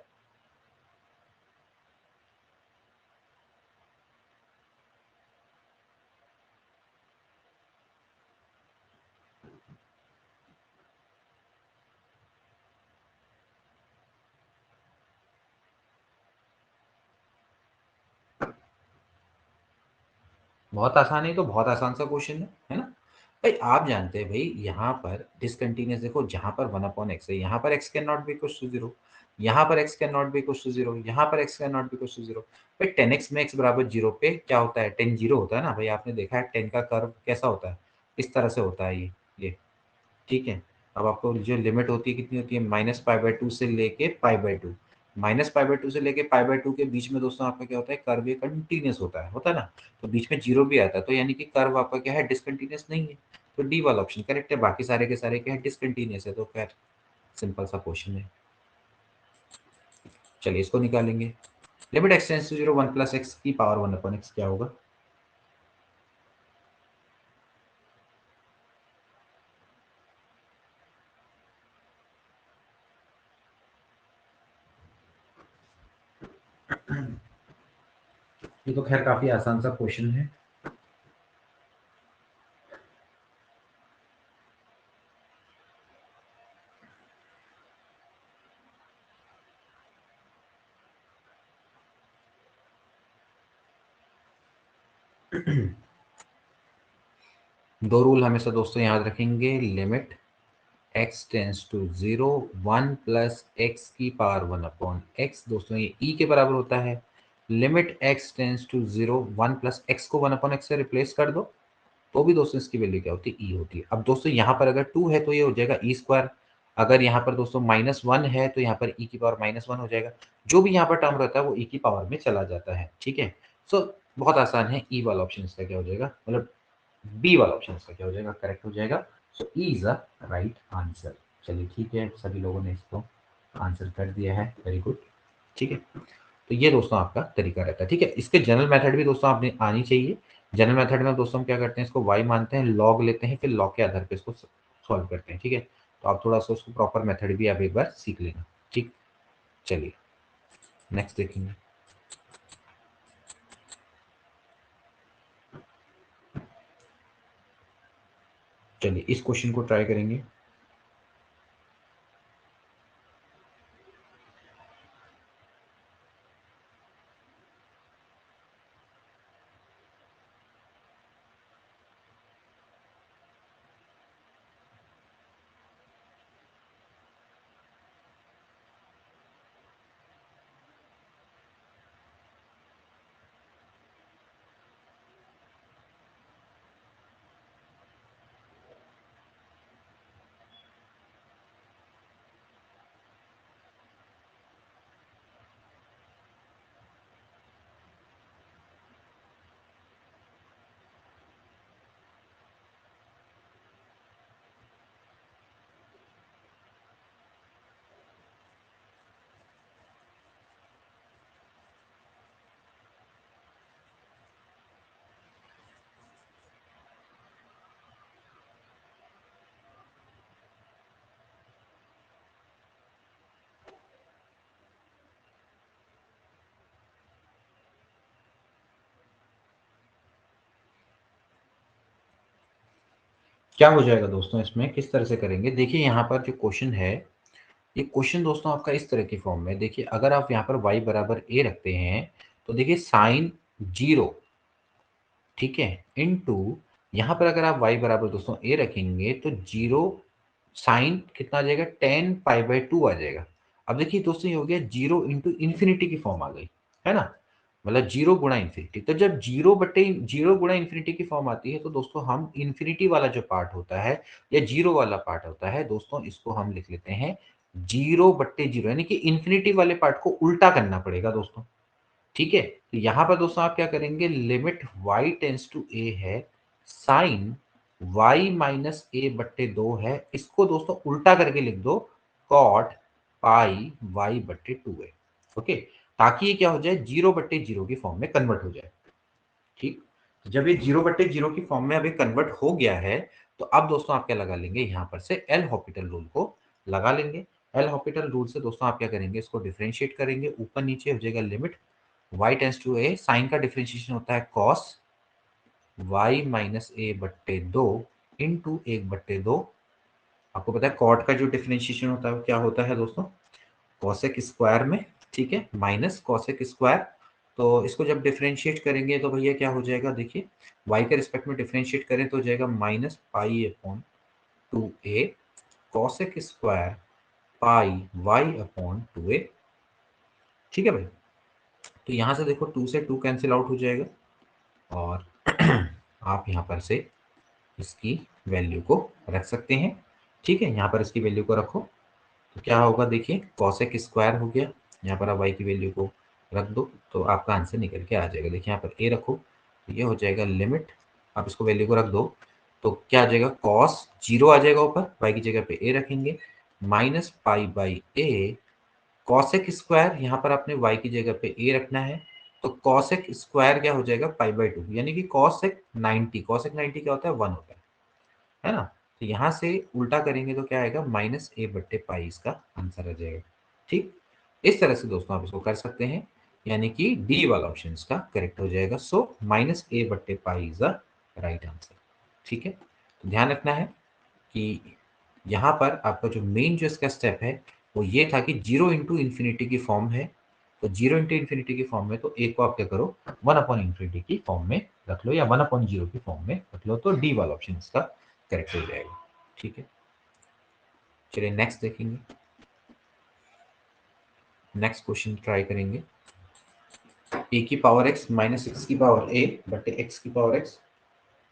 बहुत आसान है, तो बहुत आसान सा क्वेश्चन है ना भाई। आप जानते हैं भाई यहाँ पर डिसकंटिन्यूस, देखो जहां पर वन अपॉन एक्स है, यहाँ पर x can not be equal to zero, यहाँ पर x can not be equal to zero, यहाँ पर x can not be equal to zero. भाई टेन एक्स में एक्स बराबर जीरो पे क्या होता है, टेन जीरो होता है ना भाई, आपने देखा है टेन का कर्व कैसा होता है, इस तरह से होता है ये। ठीक है, अब आपको जो लिमिट होती है कितनी होती है, माइनस पाई बाय टू से लेके pi by two, minus pi by two से लेके पाई बाय टू के बीच में दोस्तों आपका क्या होता है, कर्व ये कंटिन्यूस होता है ना, तो बीच में जीरो भी आता है, तो यानी कि कर्व आपका क्या है, डिसकंटिन्यूस नहीं है। तो डी वाला ऑप्शन करेक्ट है, बाकी सारे के सारे क्या है, डिसकंटिन्यूस है, तो खैर सिंपल सा क्वेश्चन है। चलिए इसको निकालेंगे, limit x tends to zero one plus x की पावर वन अपॉन एक्स क्या होगा। ये तो खैर काफी आसान सा क्वेश्चन है। दो रूल हमेशा दोस्तों याद रखेंगे। Limit x tends to 0 1 plus x की पावर 1 अपॉन एक्स, दोस्तों ये e के बराबर होता है। Limit x tends to 0 1 plus x को 1 अपॉन एक्स से रिप्लेस कर दो, तो भी दोस्तों इसकी वैल्यू क्या होती है, e होती है। अब दोस्तों यहाँ पर अगर 2 है तो ये हो जाएगा ई स्क्वायर। अगर यहाँ पर दोस्तों -1 है तो यहाँ पर e की पावर -1 हो जाएगा। जो भी यहाँ पर टर्म रहता है वो e की पावर में चला जाता है, ठीक है। सो बहुत आसान है, e वाला ऑप्शन इसका क्या हो जाएगा, मतलब बी वाला ऑप्शन इसका क्या हो जाएगा, करेक्ट हो जाएगा। So E is a right answer. चलिए ठीक है, सभी लोगों ने इसको आंसर कर दिया है, वेरी गुड, ठीक है। तो ये दोस्तों आपका तरीका रहता है, ठीक है। इसके जनरल मेथड भी दोस्तों आपने आनी चाहिए। जनरल मेथड में दोस्तों हम क्या करते हैं, इसको y मानते हैं, log लेते हैं, फिर log के आधार पे इसको सॉल्व करते हैं, ठीक है। तो आप थोड़ा सा उसको प्रॉपर मेथड भी आप एक बार सीख लेना, ठीक। चलिए नेक्स्ट देखेंगे। चलिए इस क्वेश्चन को ट्राई करेंगे। क्या हो जाएगा दोस्तों, इसमें किस तरह से करेंगे, देखिए यहाँ पर जो क्वेश्चन है, ये क्वेश्चन दोस्तों आपका इस तरह के फॉर्म में, देखिए अगर आप यहाँ पर y बराबर a रखते हैं तो देखिए साइन 0, ठीक है, इनटू यहाँ पर अगर आप y बराबर दोस्तों a रखेंगे तो 0 साइन कितना आ जाएगा, 10 पाई/2 आ जाएगा। अब देखिए दोस्तों ये हो गया 0 इंटू इन्फिनिटी की फॉर्म आ गई, है ना, मतलब 0 गुणा इन्फिनिटी। तो जब 0 गुणा इन्फिनिटी की फॉर्म आती है तो दोस्तों हम इन्फिनिटी वाला जो पार्ट होता है या 0 वाला पार्ट होता है दोस्तों, इसको हम लिख लेते हैं 0/0, यानी कि इन्फिनिटी वाले पार्ट को उल्टा करना पड़ेगा दोस्तों, ठीक है। तो यहां पर दोस्तों आप क्या करेंगे, limit y tends to a है, साइन y माइनस a/2 है, इसको दोस्तों उल्टा करके लिख दो, कॉट पाई y/2 है, ओके। ताकि ये क्या हो जाए, 0/0 की फॉर्म में कन्वर्ट हो जाए, ठीक। तो जब ये 0/0 की फॉर्म में अभी कन्वर्ट हो गया है तो अब दोस्तों आप क्या लगा लेंगे, यहां पर से एल हॉपिटल रूल को लगा लेंगे। एल हॉपिटल रूल से दोस्तों आप क्या करेंगे, इसको डिफरेंशिएट करेंगे, ऊपर नीचे हो जाएगा limit y tends to a, sine का डिफरेंशिएशन होता है cos y minus a/2 into 1/2। आपको पता है कॉट का जो डिफरेंशिएशन होता है वो क्या होता है दोस्तों, कॉसेक स्क्वायर में, ठीक है, माइनस कॉसेक स्क्वायर। तो इसको जब डिफरेंशिएट करेंगे तो भैया क्या हो जाएगा, देखिए y के रिस्पेक्ट में डिफरेंशिएट करें तो हो जाएगा -पाई/2a कॉसेक स्क्वायर पाई y/2a, ठीक है भाई। तो यहाँ से देखो 2 से 2 कैंसिल आउट हो जाएगा और आप यहाँ पर से इसकी वैल्यू को रख सकते हैं, ठीक है। यहाँ पर इसकी वैल्यू को रखो तो क्या होगा, देखिए कॉसेक स्क्वायर हो गया, यहाँ पर आप y की वैल्यू को रख दो तो आपका आंसर निकल के आ जाएगा। देखिए यहाँ पर a रखो तो ये हो जाएगा लिमिट, आप इसको वैल्यू को रख दो तो क्या आ जाएगा, कॉस 0 आ जाएगा ऊपर, y की जगह पे a रखेंगे, -पाई/a कॉसेक स्क्वायर, यहाँ पर आपने y की जगह पे a रखना है तो कॉसेक स्क्वायर क्या हो जाएगा, पाई/2, यानी कि कॉसेक 90, कॉसेक 90 क्या होता है, 1 होता है ना। तो यहाँ से उल्टा करेंगे तो क्या आएगा, -a/पाई इसका आंसर आ जाएगा, ठीक। इस तरह से दोस्तों आप इसको कर सकते हैं। यानी कि डी वाला ऑप्शन इसका करेक्ट हो जाएगा। सो माइनस ए बट्टे pi is the right answer. ठीक है, तो ध्यान रखना है कि यहाँ पर आपका जो मेन जो इसका स्टेप है वो ये था कि जीरो इंटू इन्फिनिटी की फॉर्म है, तो जीरो इंटू इन्फिनिटी की फॉर्म में तो ए को आप क्या करो, वन अपॉन इन्फिनिटी की फॉर्म में रख लो या वन अपॉन जीरो की फॉर्म में रख लो, तो डी वाला ऑप्शन इसका करेक्ट हो जाएगा। ठीक है, चलिए नेक्स्ट देखेंगे, नेक्स्ट क्वेश्चन ट्राई करेंगे। ए की पावर एक्स माइनस एक्स की पावर ए बटे एक्स की पावर एक्स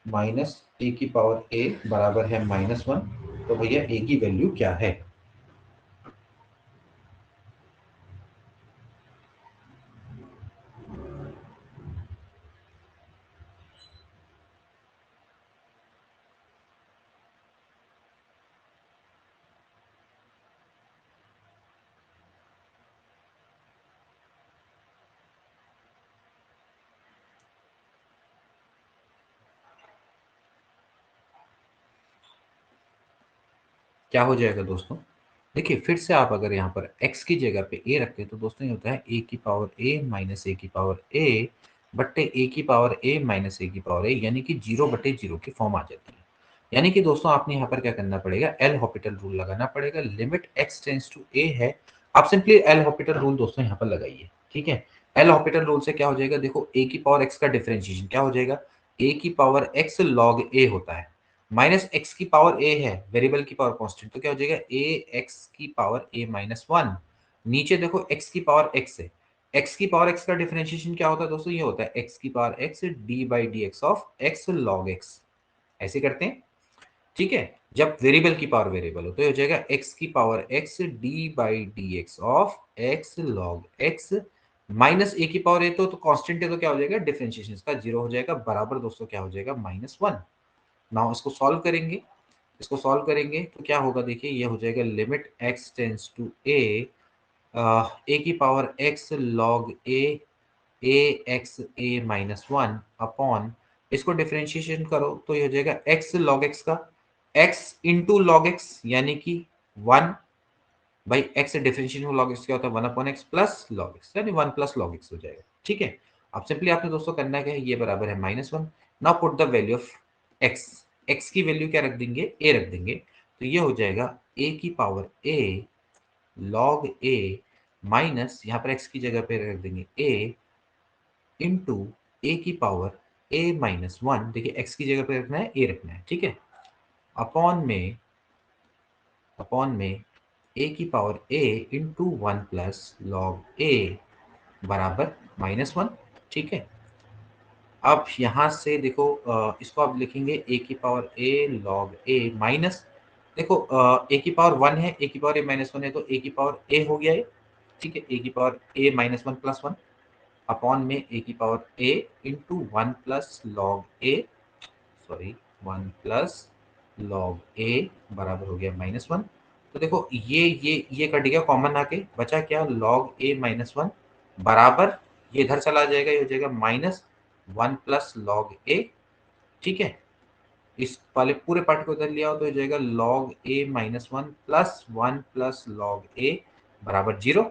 माइनस ए की पावर ए बराबर है -1। तो भैया ए की वैल्यू क्या है? क्या हो जाएगा दोस्तों? देखिए फिर से आप अगर यहाँ पर x की जगह पे a रखते हैं तो दोस्तों ये होता है a की पावर a माइनस a की पावर a बट्टे a की पावर a माइनस a की पावर a, यानी कि 0/0 की फॉर्म आ जाती है। यानी कि दोस्तों आपने यहाँ पर क्या करना पड़ेगा, एल हॉपिटल रूल लगाना पड़ेगा। Limit x tends to a है, आप सिंपली एल हॉपिटल रूल दोस्तों यहाँ पर लगाइए। ठीक है, एल हॉपिटल रूल से क्या हो जाएगा, देखो a की पावर x का डिफरेंशिएशन क्या हो जाएगा, a की पावर x log a होता है, माइनस एक्स की पावर ए है, वेरिएबल की पावर कांस्टेंट, तो क्या हो जाएगा ए एक्स की पावर ए माइनस वन। नीचे देखो एक्स की पावर एक्स है, एक्स की पावर एक्स का डिफरेंशिएशन क्या होता है दोस्तों, ये होता है एक्स की power x d by d x of x log x, ऐसे करते हैं। ठीक है, जब वेरिएबल की पावर वेरिएबल हो तो ये हो जाएगा एक्स की power x d by d x of x log x minus a की पावर ए, तो कांस्टेंट है तो क्या हो जाएगा, डिफरेंशिएशन इसका जीरो हो जाएगा, बराबर दोस्तों क्या हो जाएगा, -1। नाउ इसको सॉल्व करेंगे, इसको सॉल्व करेंगे तो क्या होगा, देखिए ये हो जाएगा limit x tends to a की power x log a x a minus one upon, इसको डिफरेंशिएशन करो तो ये हो जाएगा x log x का x इंटू लॉग एक्स, यानी कि 1 by x differentiation log x क्या होता है, 1 upon x plus log x, यानी 1 प्लस लॉग एक्स हो जाएगा। ठीक है, अब सिंपली आपने दोस्तों करना क्या है, ये बराबर है -1। Now put the value of x, x की वैल्यू क्या रख देंगे, ए रख देंगे, तो ये हो जाएगा a की power a log a minus, यहाँ पर x की जगह पे रख देंगे a इंटू ए की पावर a माइनस वन, देखिए x की जगह पे रखना है a रखना है, ठीक है, अपॉन में a की power a into one plus log a बराबर -1। ठीक है, अब यहाँ से देखो इसको आप लिखेंगे a की power a log a minus, देखो a की पावर 1 है, a की पावर a माइनस वन है, तो a की पावर a हो गया है। ठीक है, a की power a minus one plus one upon में a की power a into one plus log a, sorry 1 plus log a बराबर हो गया -1। तो देखो ये कट गया कॉमन आके, बचा क्या, लॉग a -1 बराबर, ये इधर चला जाएगा, ये हो जाएगा -1 प्लस लॉग a। ठीक है, इस वाले पूरे पार्ट को उधर लिया हो तो हो जाएगा log a -1 plus 1 plus log a बराबर 0।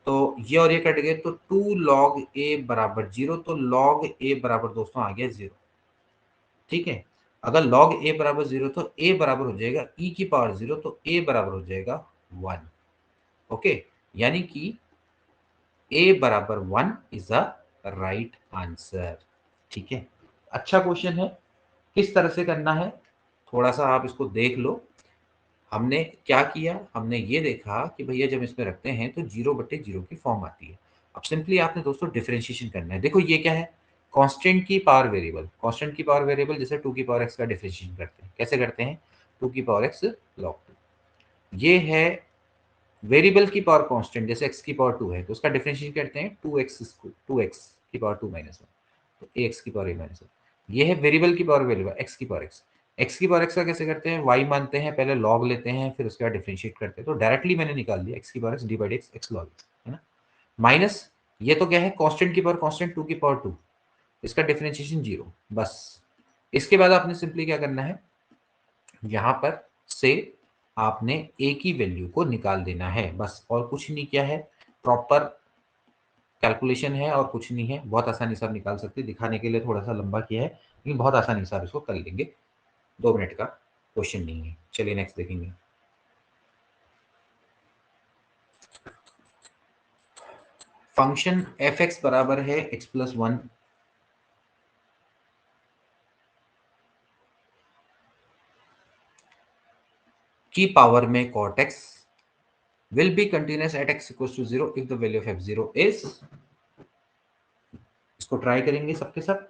तो ये और ये कट गए तो 2 लॉग a बराबर 0, तो लॉग a बराबर दोस्तों आ गया 0। ठीक है, अगर log a बराबर 0 तो a बराबर हो जाएगा e की पावर 0, तो a बराबर हो जाएगा 1। ओके, यानी कि a बराबर 1 इज अ राइट आंसर। ठीक है, अच्छा क्वेश्चन है, किस तरह से करना है थोड़ा सा आप इसको देख लो। हमने क्या किया, हमने ये देखा कि भैया जब इसमें रखते हैं तो 0/0 की फॉर्म आती है। अब सिंपली आपने दोस्तों डिफरेंशिएशन करना है, देखो ये क्या है, कांस्टेंट की पावर वेरिएबल, कांस्टेंट की पावर वेरिएबल जैसे 2 की पावर x का डिफरेंशिएशन करते हैं, कैसे करते हैं, 2 की पावर x log 2। ये है वेरिएबल की पावर कांस्टेंट, जैसे x की पावर 2 है तो उसका डिफरेंशिएशन करते हैं 2x की पावर 2 माइनस 1, तो ax की पावर a माइनस 1। ये है वेरिएबल की पावर वेरिएबल x की पावर x, x की पावर x का कैसे करते हैं, y मानते हैं, पहले log लेते हैं, फिर उसके बाद डिफरेंशिएट करते हैं, तो डायरेक्टली मैंने निकाल दिया x की power x D by d x x log, है ना, माइनस ये तो क्या है, कांस्टेंट की पावर कांस्टेंट 2 की पावर 2, इसका डिफरेंशिएशन 0 बस। इसके बाद आपने सिंपली क्या करना है, यहाँ पर से आपने a की वैल्यू को निकाल देना है बस, और कुछ नहीं किया है। प्रॉपर कैलकुलेशन है और कुछ नहीं है, बहुत आसानी से आप निकाल सकते हैं। दिखाने के लिए थोड़ा सा लंबा किया है, लेकिन बहुत आसानी से आप इसको कर लेंगे। 2 मिनट का क्वेश्चन नहीं है। चलिए नेक्स्ट देखेंगे। फंक्शन एफ एक्स बराबर है x+1 की पावर में cot x will be continuous at x equals to 0 if the value of f0 is, इसको ट्राई करेंगे सबके सब।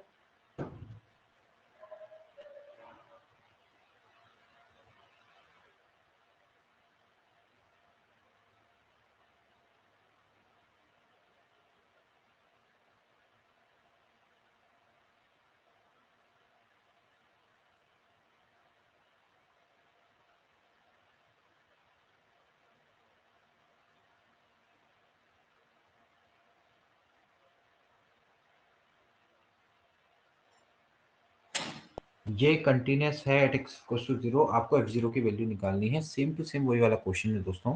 ये कंटिन्यूस है एट एक्स इक्वल टू 0, आपको f0 की वैल्यू निकालनी है। सेम टू सेम वही वाला क्वेश्चन है दोस्तों।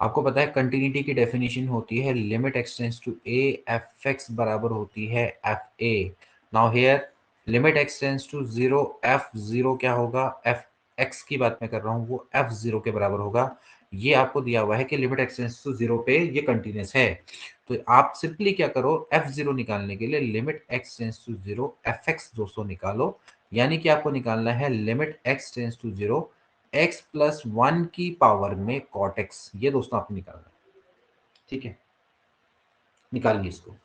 आपको पता है कंटिन्यूटी की डेफिनेशन होती है limit x tends to a, f x बराबर होती है f a. Now here limit x tends to 0, f 0 क्या होगा, एफ एक्स की बात मैं कर रहा हूँ, वो एफ 0 के बराबर होगा। ये आपको दिया हुआ है कि लिमिट एक्स टेंड्स टू 0 पे ये कंटिन्यूस है। तो आप सिंपली क्या करो, f0 निकालने के लिए limit x tends to 0 fx 200 निकालो। यानी कि आपको निकालना है limit x tends to 0 x+1 की पावर में cot x। ये दोस्तों आपको निकालना है, ठीक है, निकालिए इसको।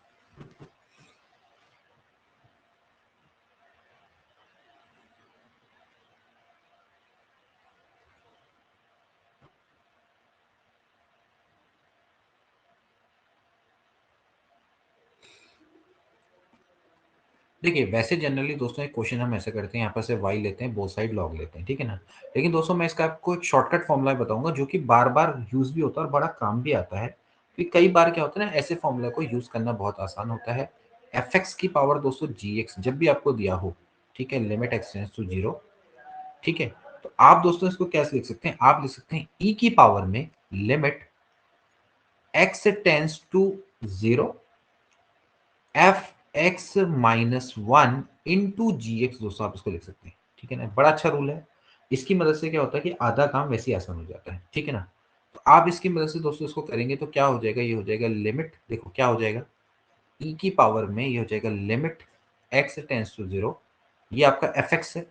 देखिए वैसे जनरली दोस्तों एक क्वेश्चन हम ऐसे करते हैं, यहाँ पर से y लेते हैं, बोथ साइड log लेते हैं, ठीक है ना। लेकिन दोस्तों मैं इसका आपको एक शॉर्टकट फॉर्मूला बताऊंगा जो कि बार बार यूज भी होता है और बड़ा काम भी आता है। क्योंकि कई बार क्या होता है ना, ऐसे फॉर्मूला को यूज करना बहुत आसान होता है। एफ एक्स की पावर दोस्तों जी एक्स जब भी आपको दिया हो, ठीक है, लिमिट एक्स टेंड्स टू 0, ठीक है, तो आप दोस्तों इसको कैसे लिख सकते हैं, आप लिख सकते हैं ई की पावर में limit x tends to 0 f x -1 into g x, दोस्तों आप इसको लिख सकते हैं, ठीक है ना। बड़ा अच्छा रूल है। इसकी मदद से क्या होता है कि आधा काम वैसे ही आसान हो जाता है, ठीक है ना। तो आप इसकी मदद से दोस्तों इसको करेंगे तो क्या हो जाएगा, ये हो जाएगा लिमिट, देखो क्या हो जाएगा, ई की पावर में ये हो जाएगा लिमिट एक्स टेंस टू 0, ये आपका एफ एक्स है,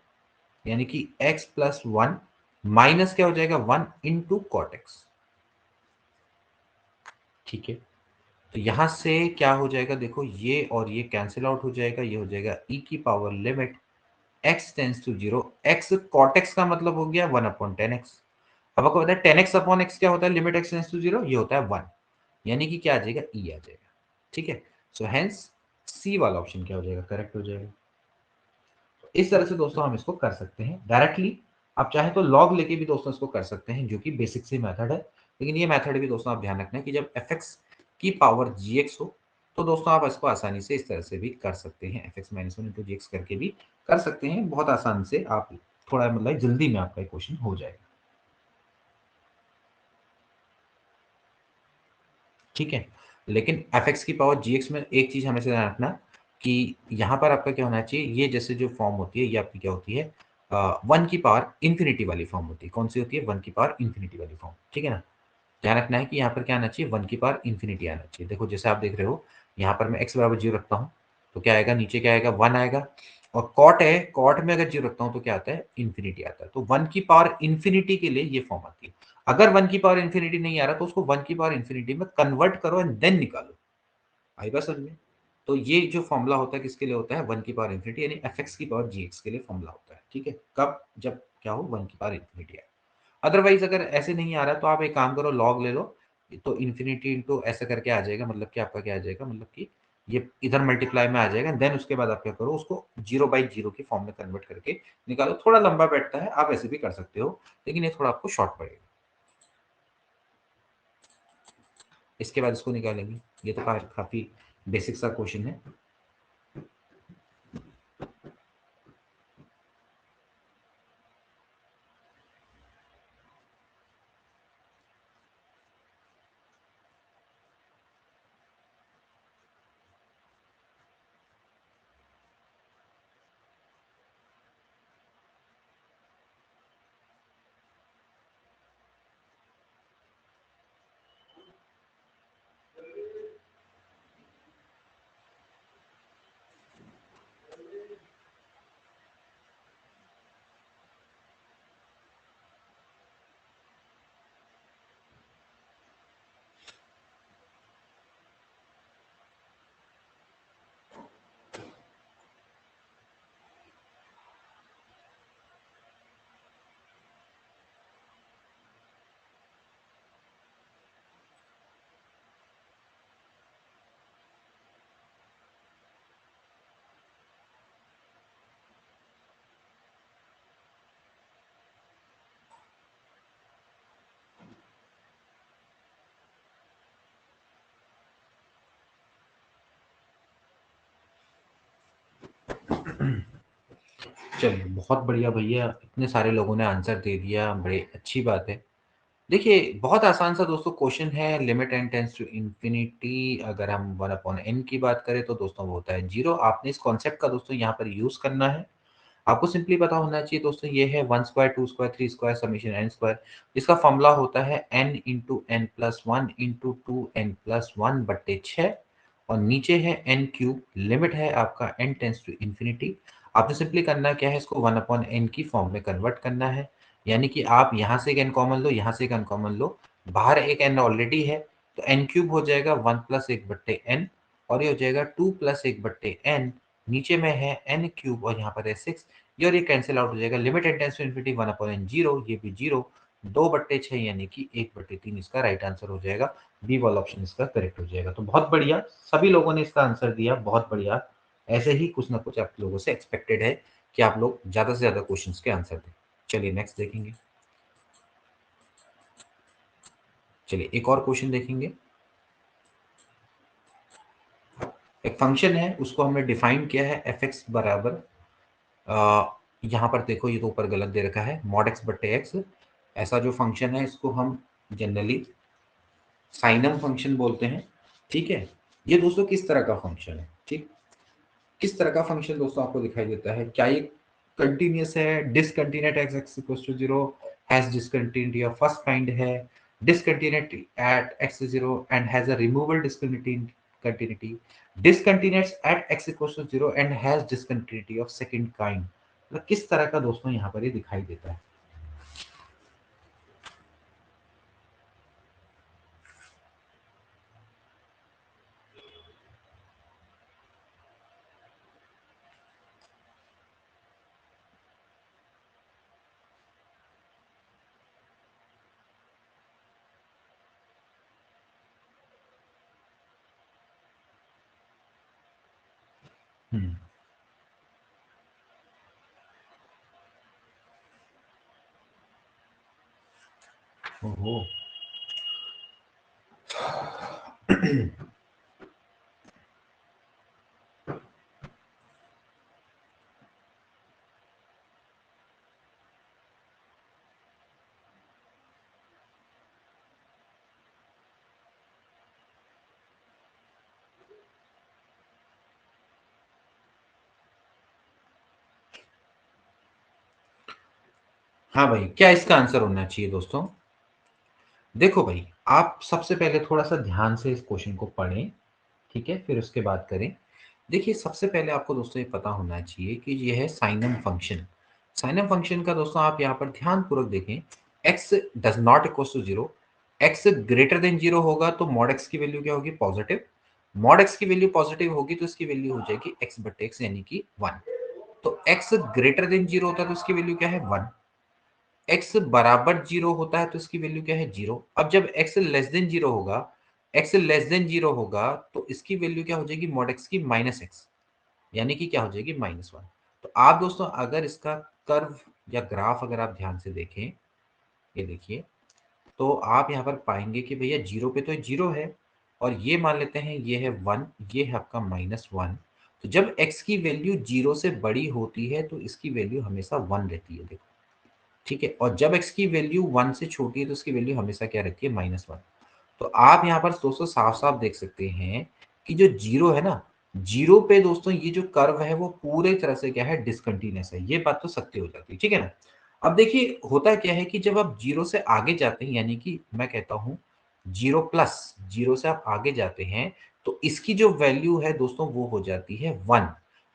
यानी कि x+1 माइनस क्या हो जाएगा 1 इंटू कॉट एक्स, ठीक है। तो यहां से क्या हो जाएगा, देखो ये और ये कैंसिल आउट हो जाएगा, ये हो जाएगा e की power limit x tends to 0 x cot x का मतलब हो गया 1/10x। अब आपको पता है 10x/x क्या होता है, लिमिट x टेंस टू 0 ये होता है 1, यानी कि क्या आ जाएगा e आ जाएगा, ठीक है। सो हेंस सी वाला ऑप्शन क्या हो जाएगा, करेक्ट हो जाएगा। इस तरह से दोस्तों हम इसको कर सकते हैं डायरेक्टली। आप चाहे तो लॉग लेके भी दोस्तों इसको कर सकते हैं, जो कि बेसिक सी मेथड है। लेकिन ये मेथड भी दोस्तों आप ध्यान रखना है कि जब एफ एक्स की पावर जी एक्स हो, तो दोस्तों आप इसको आसानी से इस तरह से भी कर सकते हैं, F x -1 into g x करके भी कर सकते हैं। बहुत आसान से आप, थोड़ा मतलब जल्दी में आपका क्वेश्चन हो जाएगा, ठीक है। लेकिन एफ एक्स की पावर जी एक्स में एक चीज हमेशा ध्यान रखना कि यहाँ पर आपका क्या होना चाहिए, ये जैसे जो फॉर्म होती है ये आपकी क्या होती है, 1 की पावर इंफिनिटी वाली फॉर्म होती है। कौन सी होती है, 1 की पावर इंफिनिटी वाली फॉर्म, ठीक है ना। ध्यान रखना है कि यहाँ पर क्या आना चाहिए, 1 की पावर इंफिनिटी आना चाहिए। देखो जैसे आप देख रहे हो, यहाँ पर मैं x बराबर 0 रखता हूँ तो क्या आएगा, नीचे क्या आएगा 1 आएगा। और कॉट है, कॉट में अगर 0 रखता हूँ तो क्या आता है, इंफिनिटी आता है। तो 1 की पावर इंफिनिटी के लिए ये फॉर्म आती है। अगर 1 की पावर इंफिनिटी नहीं आ रहा तो उसको 1 की पावर इंफिनिटी में कन्वर्ट करो एंड देन निकालो। आई बात समझ में। तो ये जो फॉर्मूला होता है किसके लिए होता है, 1 की पावर इंफिनिटी, यानी एफ एक्स की पावर जी एक्स के लिए फॉर्मूला होता है, ठीक है। कब, जब क्या हो, 1 की पावर इंफिनिटी आए। अदरवाइज अगर ऐसे नहीं आ रहा तो आप एक काम करो, लॉग ले लो, तो इन्फिनिटी इंटू ऐसा करके आ जाएगा, मतलब कि आपका क्या आ जाएगा, मतलब कि ये इधर मल्टीप्लाई में आ जाएगा। देन उसके बाद आप क्या करो, उसको 0/0 की फॉर्म में कन्वर्ट करके निकालो। थोड़ा लंबा बैठता है, आप ऐसे भी कर सकते हो, लेकिन ये थोड़ा आपको शॉर्ट पड़ेगा। इसके बाद इसको निकालेंगे। ये तो काफी बेसिक सा क्वेश्चन है। चलिए बहुत बढ़िया भैया, इतने सारे लोगों ने आंसर दे दिया, बड़ी अच्छी बात है। देखिए, बहुत आसान सा दोस्तों क्वेश्चन है, limit n tends to infinity अगर हम 1 अपॉन n की बात करें तो दोस्तों वो होता है 0। आपने इस कॉन्सेप्ट का दोस्तों यहाँ पर यूज़ करना है। आपको सिंपली पता होना चाहिए दोस्तों ये है 1 square, 2 square, 3 square summation n square. इसका फ़ॉर्मूला होता है n into n plus 1 into 2n plus 1 बट्टे 6 और नीचे है n क्यूब, लिमिट है आपका n टेंड्स टू इंफिनिटी। आपने सिंपली करना क्या है, इसको 1 अपॉन n की फॉर्म में कन्वर्ट करना है। यानी कि आप यहाँ से एक n कॉमन लो, यहाँ से एक n कॉमन लो, बाहर एक n ऑलरेडी है, तो n क्यूब हो जाएगा 1 प्लस 1 बट्टे n और ये हो जाएगा 2 प्लस 1 बट्टे n। नीचे में है n क्यूब और यहाँ पर है 6, ये और ये कैंसिल आउट हो जाएगा। Limit n tends to infinity 1 upon n 0, ये भी 0, 2 बट्टे 6 यानी कि 1 बट्टे 3 इसका राइट आंसर हो जाएगा। बी वाला ऑप्शन इसका करेक्ट हो जाएगा। तो बहुत बढ़िया, सभी लोगों ने इसका आंसर दिया, बहुत बढ़िया। ऐसे ही कुछ ना कुछ आप लोगों से एक्सपेक्टेड है कि आप लोग ज़्यादा से ज़्यादा क्वेश्चंस के आंसर दें। चलिए नेक्स्ट देखेंगे। चलिए एक और क्वेश्चन देखेंगे। एक फंक्शन है, उसको हमने डिफाइन किया है एफ एक्स बराबर, यहाँ पर देखो ये तो ऊपर गलत दे रखा है, मॉड एक्स बट्टे एक्स। ऐसा जो फंक्शन है इसको हम जनरली साइनम फंक्शन बोलते हैं। ठीक है, ये दोस्तों किस तरह का फंक्शन है, ठीक, किस तरह का फंक्शन दोस्तों आपको दिखाई देता है? क्या ये कंटिन्यूअस है, discontinuous x x equals to 0, has discontinuity of first kind है, discontinuous at x 0 and has a removable discontinuity, discontinuous at x equals to 0 and has discontinuity of second kind. मतलब किस तरह का दोस्तों यहाँ पर ये दिखाई देता है? हम्म। ओहो। हाँ भाई, क्या इसका आंसर होना चाहिए दोस्तों? देखो भाई, आप सबसे पहले थोड़ा-सा ध्यान से इस क्वेश्चन को पढ़ें, ठीक है? फिर उसके बाद करें। देखिए, सबसे पहले आपको दोस्तों ये पता होना चाहिए कि ये है साइनम फंक्शन। साइनम फंक्शन का दोस्तों आप यहाँ पर ध्यानपूर्वक देखें, x does not equals to 0, x greater than 0 होगा तो मॉड x की वैल्यू क्या होगी? पॉजिटिव। मॉड x की वैल्यू पॉजिटिव होगी तो इसकी वैल्यू हो जाएगी x बटे x यानी कि 1। तो x ग्रेटर देन 0 होता है तो इसकी वैल्यू क्या है? 1। x बराबर 0 होता है तो इसकी वैल्यू क्या है? 0। अब जब x लेस देन 0 होगा, x लेस देन 0 होगा तो इसकी वैल्यू क्या हो जाएगी? मॉड x की माइनस x, यानी कि क्या हो जाएगी? -1। तो आप दोस्तों अगर इसका कर्व या ग्राफ अगर आप ध्यान से देखें, ये देखिए, तो आप यहाँ पर पाएंगे कि भैया 0 पे तो 0 है और ये मान लेते हैं ये है 1, ये है आपका -1। तो जब x की वैल्यू 0 से बड़ी होती है तो इसकी वैल्यू हमेशा 1 रहती है, देखो, ठीक है? और जब x की वैल्यू 1 से छोटी है तो उसकी वैल्यू हमेशा क्या रहती है? -1। तो आप यहाँ पर दोस्तों साफ-साफ देख सकते हैं कि जो 0 है ना, 0 पे दोस्तों ये जो कर्व है वो पूरे तरह से क्या है? डिसकंटीन्यूअस है। ये बात तो सत्य हो जाती है, ठीक है ना? अब देखिए होता क्या है कि जब आप 0 से आगे जाते हैं, यानी कि मैं कहता हूँ 0 प्लस, 0 से आप आगे जाते हैं तो इसकी जो वैल्यू है दोस्तों वो हो जाती है 1।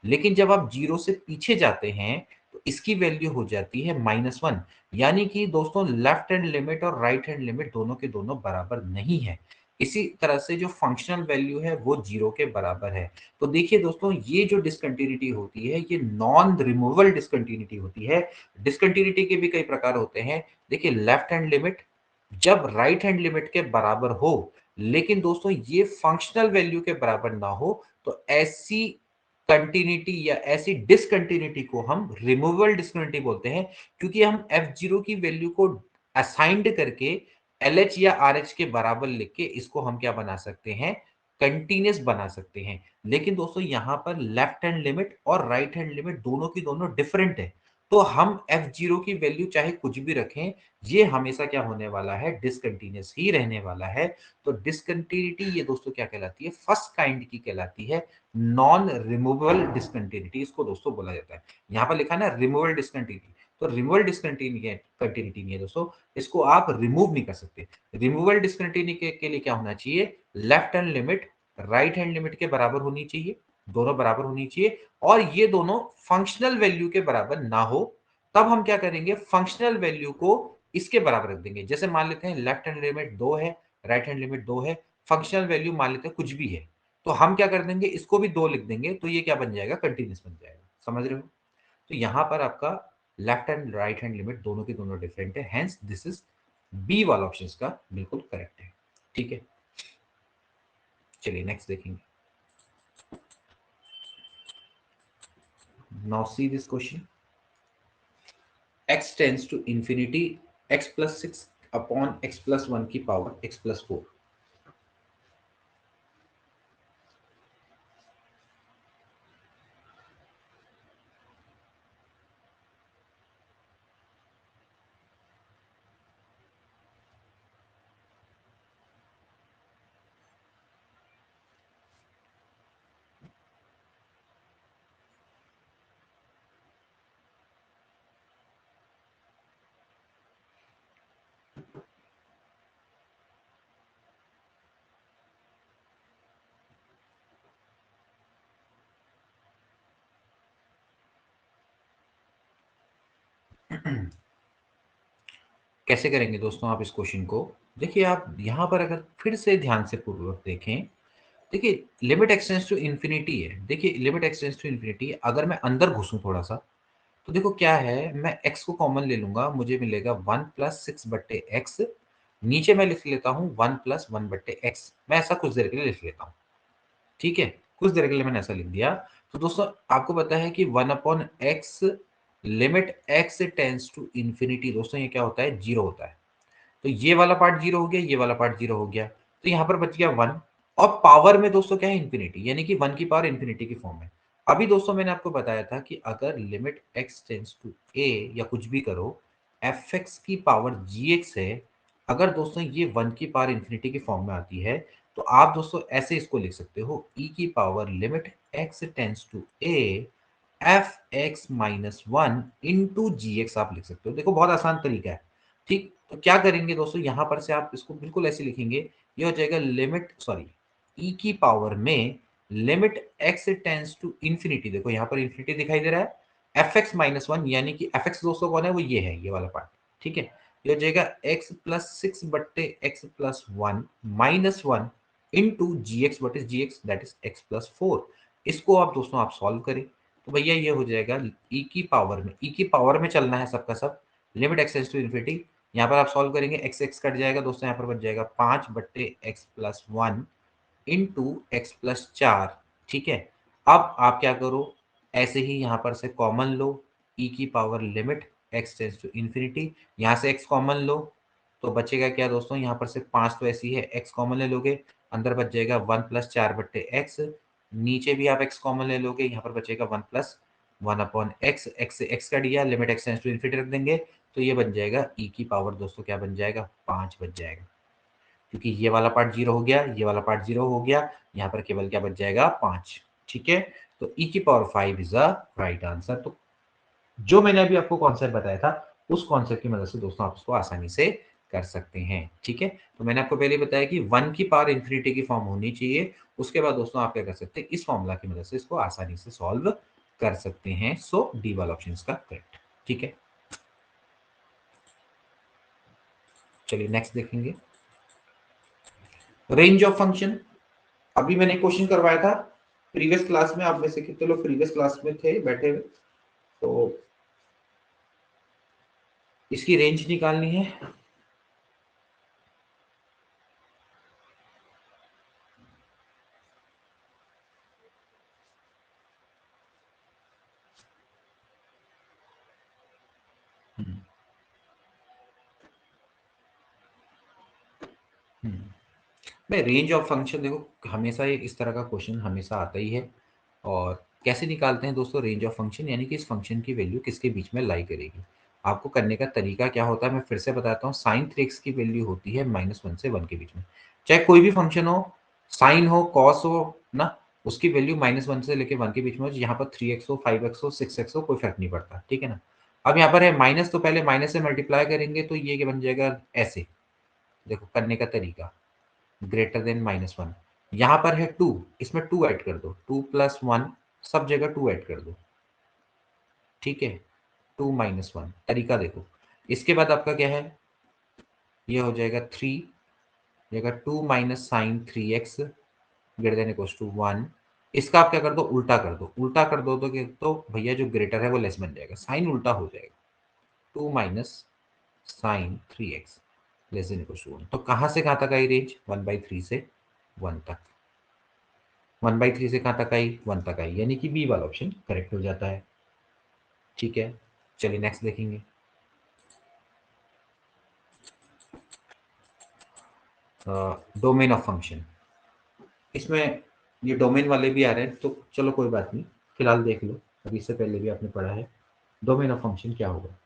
लेकिन जब आप 0 से पीछे जाते हैं तो इसकी वैल्यू हो जाती है -1। यानी कि दोस्तों लेफ्ट हैंड लिमिट और राइट हैंड लिमिट दोनों के दोनों बराबर नहीं है। इसी तरह से जो फंक्शनल वैल्यू है वो 0 के बराबर है। तो देखिए दोस्तों ये जो डिसकंटिन्यूटी होती है ये नॉन रिमूवेबल डिसकंटिन्यूटी होती है। डिसकंटिन्यूटी के भी कई प्रकार होते हैं। देखिए लेफ्ट हैंड लिमिट जब राइट हैंड लिमिट के बराबर हो, लेकिन दोस्तों ये फंक्शनल वैल्यू के बराबर ना हो, तो ऐसी कंटिन्यूटी या ऐसी डिसकंटिन्यूटी को हम रिमूवेबल डिसकंटिन्यूटी बोलते हैं, क्योंकि हम F0 की वैल्यू को असाइन्ड करके LH या RH के बराबर लिख के इसको हम क्या बना सकते हैं? कंटीन्यूअस बना सकते हैं। लेकिन दोस्तों यहाँ पर लेफ्ट हैंड लिमिट और राइट हैंड लिमिट दोनों की दोनों डिफरेंट है। तो हम f0 की वैल्यू चाहे कुछ भी रखें, ये हमेशा क्या होने वाला है, डिसकंटीन्यूअस ही रहने वाला है। तो डिसकंटिन्यूटी ये दोस्तों क्या कहलाती है, फर्स्ट काइंड की कहलाती है, नॉन रिमूवेबल डिसकंटिन्यूटी इसको दोस्तों बोला जाता है। यहाँ पर लिखा है ना रिमूवेबल डिसकंटिन्यूटी, तो रिमूवेबल डिसकंटिन्यूटी नहीं है दोस्तों, इसको आप रिमूव नहीं कर सकते। रिमूवेबल डिसकंटिन्यूटी के लिए क्या होना चाहिए, left hand limit right hand limit के बराबर होनी चाहिए, दोनों बराबर होनी चाहिए, और ये दोनों फंक्शनल वैल्यू के बराबर ना हो, तब हम क्या करेंगे, फंक्शनल वैल्यू को इसके बराबर रख देंगे। जैसे मान लेते हैं लेफ्ट हैंड लिमिट 2 है, राइट हैंड लिमिट 2 है, फंक्शनल वैल्यू मान लेते हैं कुछ भी है, तो हम क्या कर देंगे, इसको भी 2 लिख देंगे, तो ये क्या बन जाएगा, कंटीन्यूअस बन जाएगा। समझ रहे हो? तो यहां पर आपका left and right hand limit दोनों की दोनों डिफरेंट है, हेंस दिस इज बी वाला ऑप्शन का बिल्कुल करेक्ट है। ठीक है, चलिए नेक्स्ट देखेंगे। Now see this question, x tends to infinity, x plus 6 upon x plus 1 की पावर x प्लस 4। कैसे करेंगे दोस्तों आप इस क्वेश्चन को, देखिए आप यहाँ पर अगर फिर से ध्यान से पूर्वक देखें, देखिए लिमिट एक्सटेंड्स टू इन्फिनिटी है, देखिए लिमिट एक्सटेंड्स टू इन्फिनिटी, अगर मैं अंदर घुसूं थोड़ा सा, तो देखो क्या है, मैं x को कॉमन ले लूंगा, मुझे मिलेगा 1 + 6/x, नीचे मैं लिख लेता हूँ 1 + 1/x, मैं ऐसा कुछ देर के लिए लिख लेता हूँ। ठीक है, कुछ देर के लिए मैंने ऐसा लिख दिया। तो दोस्तों आपको पता है कि 1/x limit x tends to infinity, दोस्तों ये क्या होता है, जीरो होता है। तो ये वाला पार्ट जीरो हो गया, ये वाला पार्ट जीरो हो गया, तो यहाँ पर बच गया 1, और पावर में दोस्तों क्या है, इन्फिनिटी, यानी कि 1 की पावर इन्फिनिटी की फॉर्म में। अभी दोस्तों मैंने आपको बताया था कि अगर limit x tends to a या कुछ भी करो, fx की पावर gx है, अगर दोस्तों ये 1 की पावर इन्फिनिटी की फॉर्म में आती है, तो आप दोस्तों ऐसे इसको लिख सकते हो, e की power limit x tends to a fx minus 1 into gx आप लिख सकते हो। देखो बहुत आसान तरीका है। ठीक, तो क्या करेंगे दोस्तों, यहां पर से आप इसको बिल्कुल ऐसे लिखेंगे, ये हो जाएगा लिमिट सॉरी e की पावर में limit x tends to infinity, देखो यहाँ पर इन्फिनिटी दिखाई दे रहा है, fx माइनस 1, यानी कि fx दोस्तों कौन है, वो ये है, ये वाला पार्ट। ठीक है, ये हो जाएगा x plus 6/x+1 minus 1 into g x, what is g x, that is x+4। इसको आप दोस्तों आप सॉल्व करें, तो भैया ये हो जाएगा e की पावर में, e की पावर में चलना है सबका सब, लिमिट एक्स टू इन्फिनिटी, यहाँ पर आप सॉल्व करेंगे, एक्स एक्स कट जाएगा दोस्तों, यहाँ पर बच जाएगा 5/x+1 इंटू x+4। ठीक है, अब आप क्या करो, ऐसे ही यहाँ पर से कॉमन लो, e की power limit x tends to infinity, यहाँ से x कॉमन लो, तो बचेगा क्या दोस्तों, यहाँ पर से 5 तो ऐसी है, x कॉमन ले लोगे, अंदर बच जाएगा 1+4/x, नीचे भी आप x कॉमन ले लोगे, यहाँ पर बचेगा 1+1/x, x से x कट गया, limit x tends to infinity रख देंगे, तो ये बन जाएगा e की पावर दोस्तों क्या बन जाएगा, 5 बच जाएगा, क्योंकि ये वाला पार्ट जीरो हो गया, ये वाला पार्ट जीरो हो गया, यहाँ पर केवल क्या बच जाएगा, 5। ठीक है, तो e की power 5 is a right answer. तो जो मैंने अभी आपको कॉन्सेप्ट बताया था, उस कॉन्सेप्ट की मदद से दोस्तों आप इसको आसानी से कर सकते हैं। ठीक है, तो मैंने आपको पहले बताया कि 1 की पावर इन्फिनिटी की फॉर्म होनी चाहिए, उसके बाद दोस्तों आप क्या कर सकते हैं, इस फॉर्मूला की मदद से इसको आसानी से सॉल्व कर सकते हैं। सो डी वाला ऑप्शन इसका करेक्ट। ठीक है, चलिए नेक्स्ट देखेंगे, रेंज ऑफ फंक्शन। अभी मैंने क्वेश्चन करवाया था प्रीवियस क्लास में, आप में से कितने लोग प्रीवियस क्लास में थे बैठे हुए, तो इसकी रेंज निकालनी है। हम्म, हम्म। नहीं, रेंज ऑफ फंक्शन देखो हमेशा इस तरह का क्वेश्चन हमेशा आता ही है। और कैसे निकालते हैं दोस्तों रेंज ऑफ फंक्शन, यानी कि इस फंक्शन की वैल्यू किसके बीच में लाई करेगी। आपको करने का तरीका क्या होता है मैं फिर से बताता हूँ। साइन 3x की वैल्यू होती है -1 से 1 के बीच में, चाहे कोई भी फंक्शन हो, साइन हो कॉस हो ना, उसकी वैल्यू -1 से लेकर 1 के बीच में हो। यहाँ पर 3x हो 5x हो 6x हो कोई फर्क नहीं पड़ता, ठीक है ना। अब यहाँ पर है माइनस, तो पहले माइनस से मल्टीप्लाई करेंगे तो ये क्या बन जाएगा ऐसे। देखो करने का तरीका, ग्रेटर देन -1, यहाँ पर है 2, इसमें 2 ऐड कर दो, 2 + 1, सब जगह 2 ऐड कर दो, ठीक है। 2 - 1 तरीका देखो। इसके बाद आपका क्या है, ये हो जाएगा 3, जाएगा 2 minus sine 3x greater than equals to 1। इसका आप क्या कर दो, उल्टा कर दो, उल्टा कर दो तो भैया जो ग्रेटर है वो लेस बन जाएगा, साइन उल्टा हो जाएगा। 2 minus sine 3x less than equals to 1। तो कहाँ से कहाँ तक आई रेंज, 1/3 से 1 तक। 1/3 से कहाँ तक आई, 1 तक आई, यानी कि बी वाला ऑप्शन करेक्ट हो जाता है, ठीक है। चलिए नेक्स्ट देखेंगे। डोमेन ऑफ फंक्शन, इसमें ये डोमेन वाले भी आ रहे हैं, तो चलो कोई बात नहीं, फिलहाल देख लो। अभी इससे पहले भी आपने पढ़ा है, डोमेन ऑफ फंक्शन क्या होगा।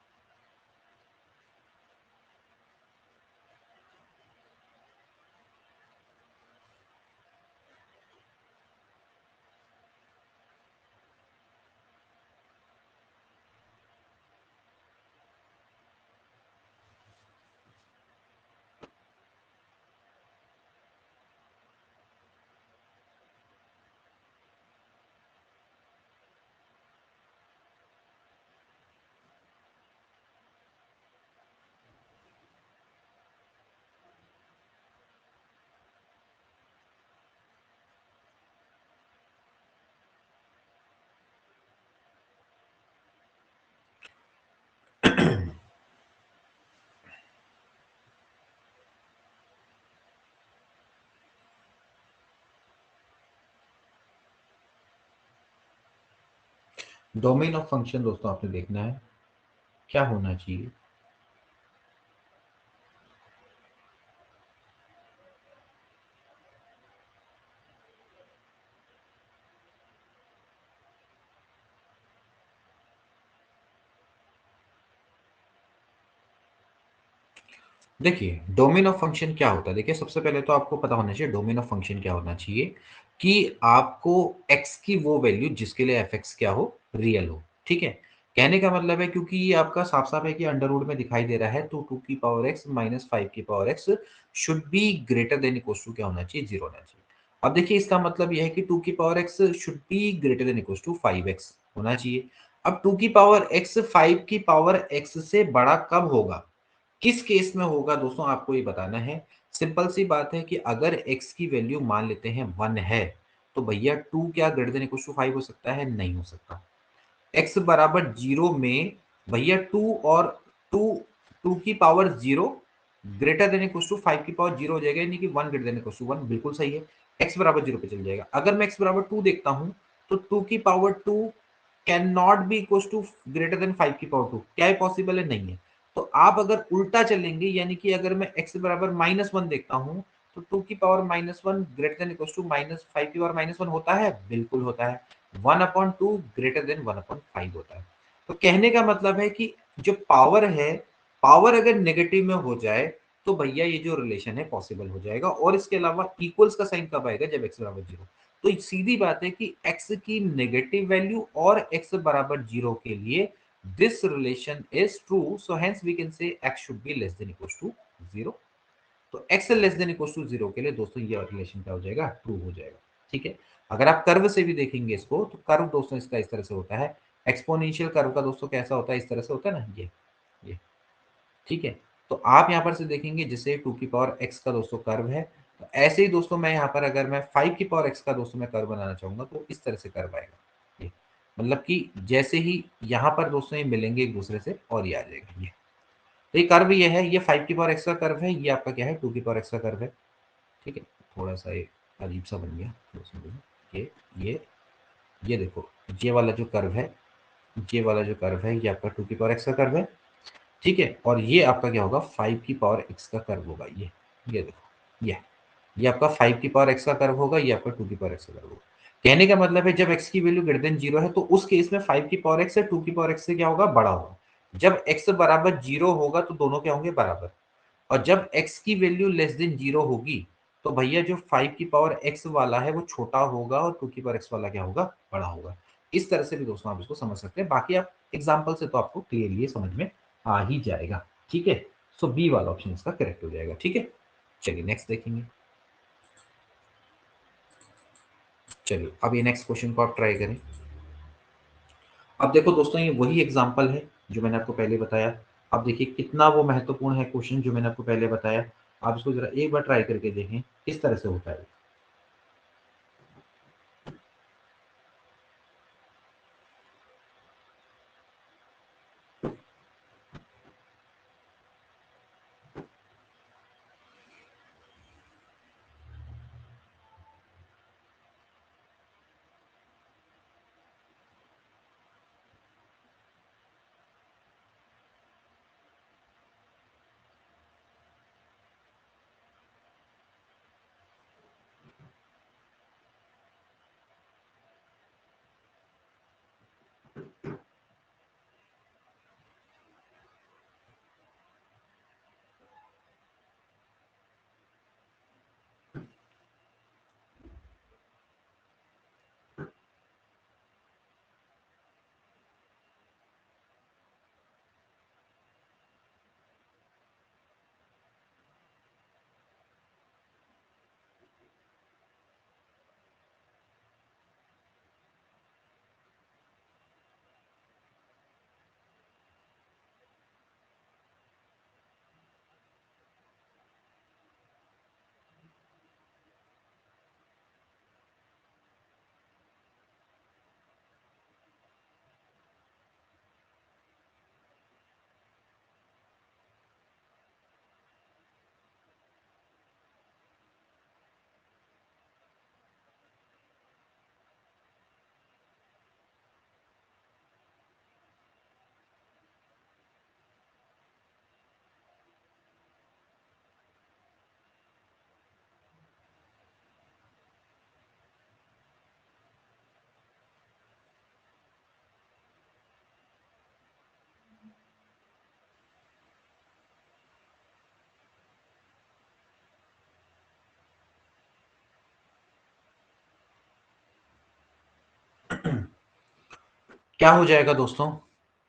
डोमेन ऑफ फंक्शन दोस्तों आपने देखना है क्या होना चाहिए। देखिए डोमेन ऑफ फंक्शन क्या होता है, देखिए सबसे पहले तो आपको पता होना चाहिए डोमेन ऑफ फंक्शन क्या होना चाहिए, कि आपको x की वो वैल्यू जिसके लिए f(x) क्या हो, रियल हो, ठीक है। कहने का मतलब है क्योंकि ये आपका साफ साफ है कि अंडर रूट में दिखाई दे रहा है, तो 2 की पावर x माइनस 5 की power x should be greater than equal to क्या होना चाहिए, 0 होना चाहिए। अब देखिए इसका मतलब यह है कि 2 की power x should be greater than equal to 5x होना चाहिए। अब 2 की पावर x 5 की पावर x से बड़ा कब होगा, किस केस में होगा दोस्तों, आपको ये बताना है। सिंपल सी बात है कि अगर x की वैल्यू मान लेते हैं 1 है, तो भैया 2 क्या ग्रेटर देन इक्वल टू 5 हो सकता है, नहीं हो सकता। x बराबर 0 में भैया 2 और 2, 2 की power 0 greater than equal to 5 की पावर 0 हो जाएगा, यानी कि 1 ग्रेटर देन इक्वल टू 1, बिल्कुल सही है। x बराबर 0 पे चल जाएगा। अगर मैं x बराबर 2 देखता हूं, तो 2 की power 2 can not be equal to greater than 5 की पावर 2, क्या है पॉसिबल है, नहीं है। तो आप अगर उल्टा चलेंगे, यानी कि अगर मैं x बराबर -1 देखता हूं, तो 2 की power -1 greater than equal to -5 की पावर -1 होता है, बिल्कुल होता है। 1/2 ग्रेटर देन 1/5 होता है। तो कहने का मतलब है कि जो पावर है, पावर अगर नेगेटिव में हो जाए तो भैया ये जो रिलेशन है पॉसिबल हो जाएगा। और इसके अलावा इक्वल्स का साइन कब आएगा, जब x बराबर 0। तो सीधी बात है कि x की नेगेटिव वैल्यू और x बराबर 0 के लिए this relation is true, so hence we can say x should be less than equal to 0। तो x less than equal to 0 के लिए दोस्तों ये रिलेशन क्या हो जाएगा, ट्रू हो जाएगा, ठीक है। अगर आप कर्व से भी देखेंगे इसको, तो कर्व दोस्तों इसका इस तरह से होता है। एक्सपोनेंशियल कर्व का दोस्तों कैसा होता है, इस तरह से होता है ना, ये ठीक है। तो आप यहाँ पर से देखेंगे जैसे 2 की पावर x का दोस्तों कर्व है, तो ऐसे ही दोस्तों मैं यहाँ पर अगर मैं 5 की पावर x का दोस्तों मैं कर्व बनाना चाहूंगा, तो इस तरह से कर्व आएगा ये। मतलब कि जैसे ही यहाँ पर दोस्तों ये मिलेंगे एक दूसरे से और ये आ जाएगा ये। तो ये कर्व ये है, ये 5 की पावर x का कर्व है, ये आपका क्या है, 2 की पावर x का कर्व है, ठीक है। थोड़ा सा ये अजीब सा बन गया दोस्तों, ये ये देखो, ये वाला जो कर्व है, ये वाला जो कर्व है ये आपका 2 की पावर x का कर्व है, ठीक है। और ये आपका क्या होगा, 5 की पावर x का कर्व होगा ये देखो ये। ये आपका 5 की पावर x का कर्व होगा, ये आपका 2 की पावर x का कर्व होगा। कहने का मतलब है जब x की वैल्यू ग्रेटर देन 0 है तो उस केस में 5 की पावर x से 2 की पावर x से क्या होगा, बड़ा होगा। जब x बराबर 0 होगा तो दोनों क्या होंगे, बराबर। और जब x की वैल्यू लेस देन 0 होगी तो भैया जो 5 की पावर x वाला है वो छोटा होगा और 2 की पावर x वाला क्या होगा, बड़ा होगा। इस तरह से भी दोस्तों आप इसको समझ सकते हैं। बाकी आप एग्जांपल से तो आपको क्लियरली समझ में आ ही जाएगा। ठीक है, सो बी वाला ऑप्शन इसका करेक्ट हो जाएगा। ठीक है, चलिए नेक्स्ट देखेंगे। चलिए अब ये नेक्स्ट क्वेश्चन को आप ट्राई करें। अब देखो दोस्तों, ये वही एग्जांपल है जो मैंने आपको पहले बताया। अब देखिए कितना वो महत्वपूर्ण है क्वेश्चन जो मैंने आपको पहले बताया। आप इसको जरा एक बार ट्राई करके देखें किस तरह से होता है। क्या हो जाएगा दोस्तों,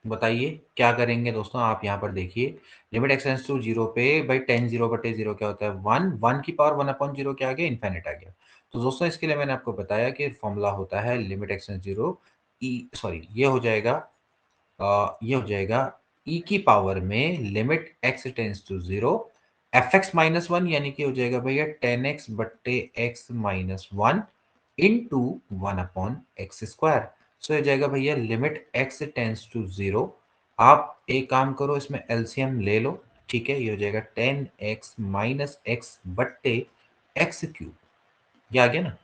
बताइए क्या करेंगे दोस्तों। आप यहाँ पर देखिए limit x tends to zero पे भाई टेन जीरो बटे जीरो क्या होता है, वन। वन की पावर वन अपॉन जीरो क्या आ गया, इन्फिनिट आ गया। तो दोस्तों इसके लिए मैंने आपको बताया कि फॉर्मूला होता है लिमिट एक्स टेंड्स जीरो ई, सॉरी ये हो जाएगा ये हो जाएगा ई की पावर में limit x tends to zero f x minus one, यानी कि हो जाएगा भैया टेन एक्स बट्टे x minus one into one upon x square. So हो जाएगा भैया limit x tends to zero. आप एक काम करो, इसमें एलसीएम ले लो। ठीक है, ये हो जाएगा टेन एक्स माइनस एक्स बट्टे एक्स क्यूब, ये आ गया ना।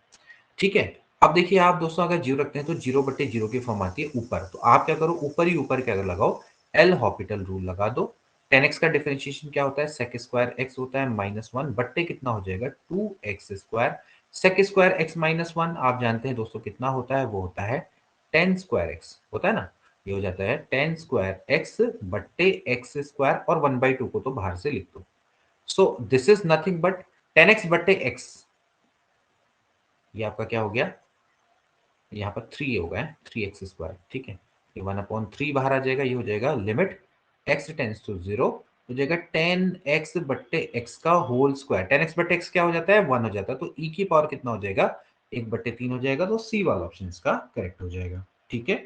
ठीक है, अब देखिए आप दोस्तों अगर जीरो रखते हैं तो जीरो बट्टे जीरो की फॉर्म आती है ऊपर, तो आप क्या करो ऊपर ही ऊपर क्या लगाओ, एल हॉपिटल रूल लगा दो। टेन एक्स का डिफरेंशिएशन क्या होता है, सेक स्क्वायर एक्स होता है माइनस वन बट्टे कितना हो जाएगा, two x square. Sec square x minus one आप जानते हैं दोस्तों कितना होता है, वो होता है टेन स्क्वायर एक्स होता है ना। ये हो जाता है टेन स्क्वायर एक्स बट्टे एक्स स्क्वायर और वन बाई टू को तो बाहर से लिख दो। So this is nothing but ten x बट्टे एक्स, ये आपका क्या हो गया, यहाँ पर थ्री होगा, थ्री एक्स स्क्वायर। ठीक है, ये वन अपॉन थ्री बाहर आ जाएगा, ये हो जाएगा limit x tends to zero, हो जाएगा टेन एक्स बट्टे एक्स का होल स्क्वायर। टेन एक्स बट्टे एक्स क्या हो जाता है, वन हो जाता है, तो ई की पावर कितना हो जाएगा, एक बट्टे तीन हो जाएगा। तो सी वाला ऑप्शन इसका करेक्ट हो जाएगा। ठीक है,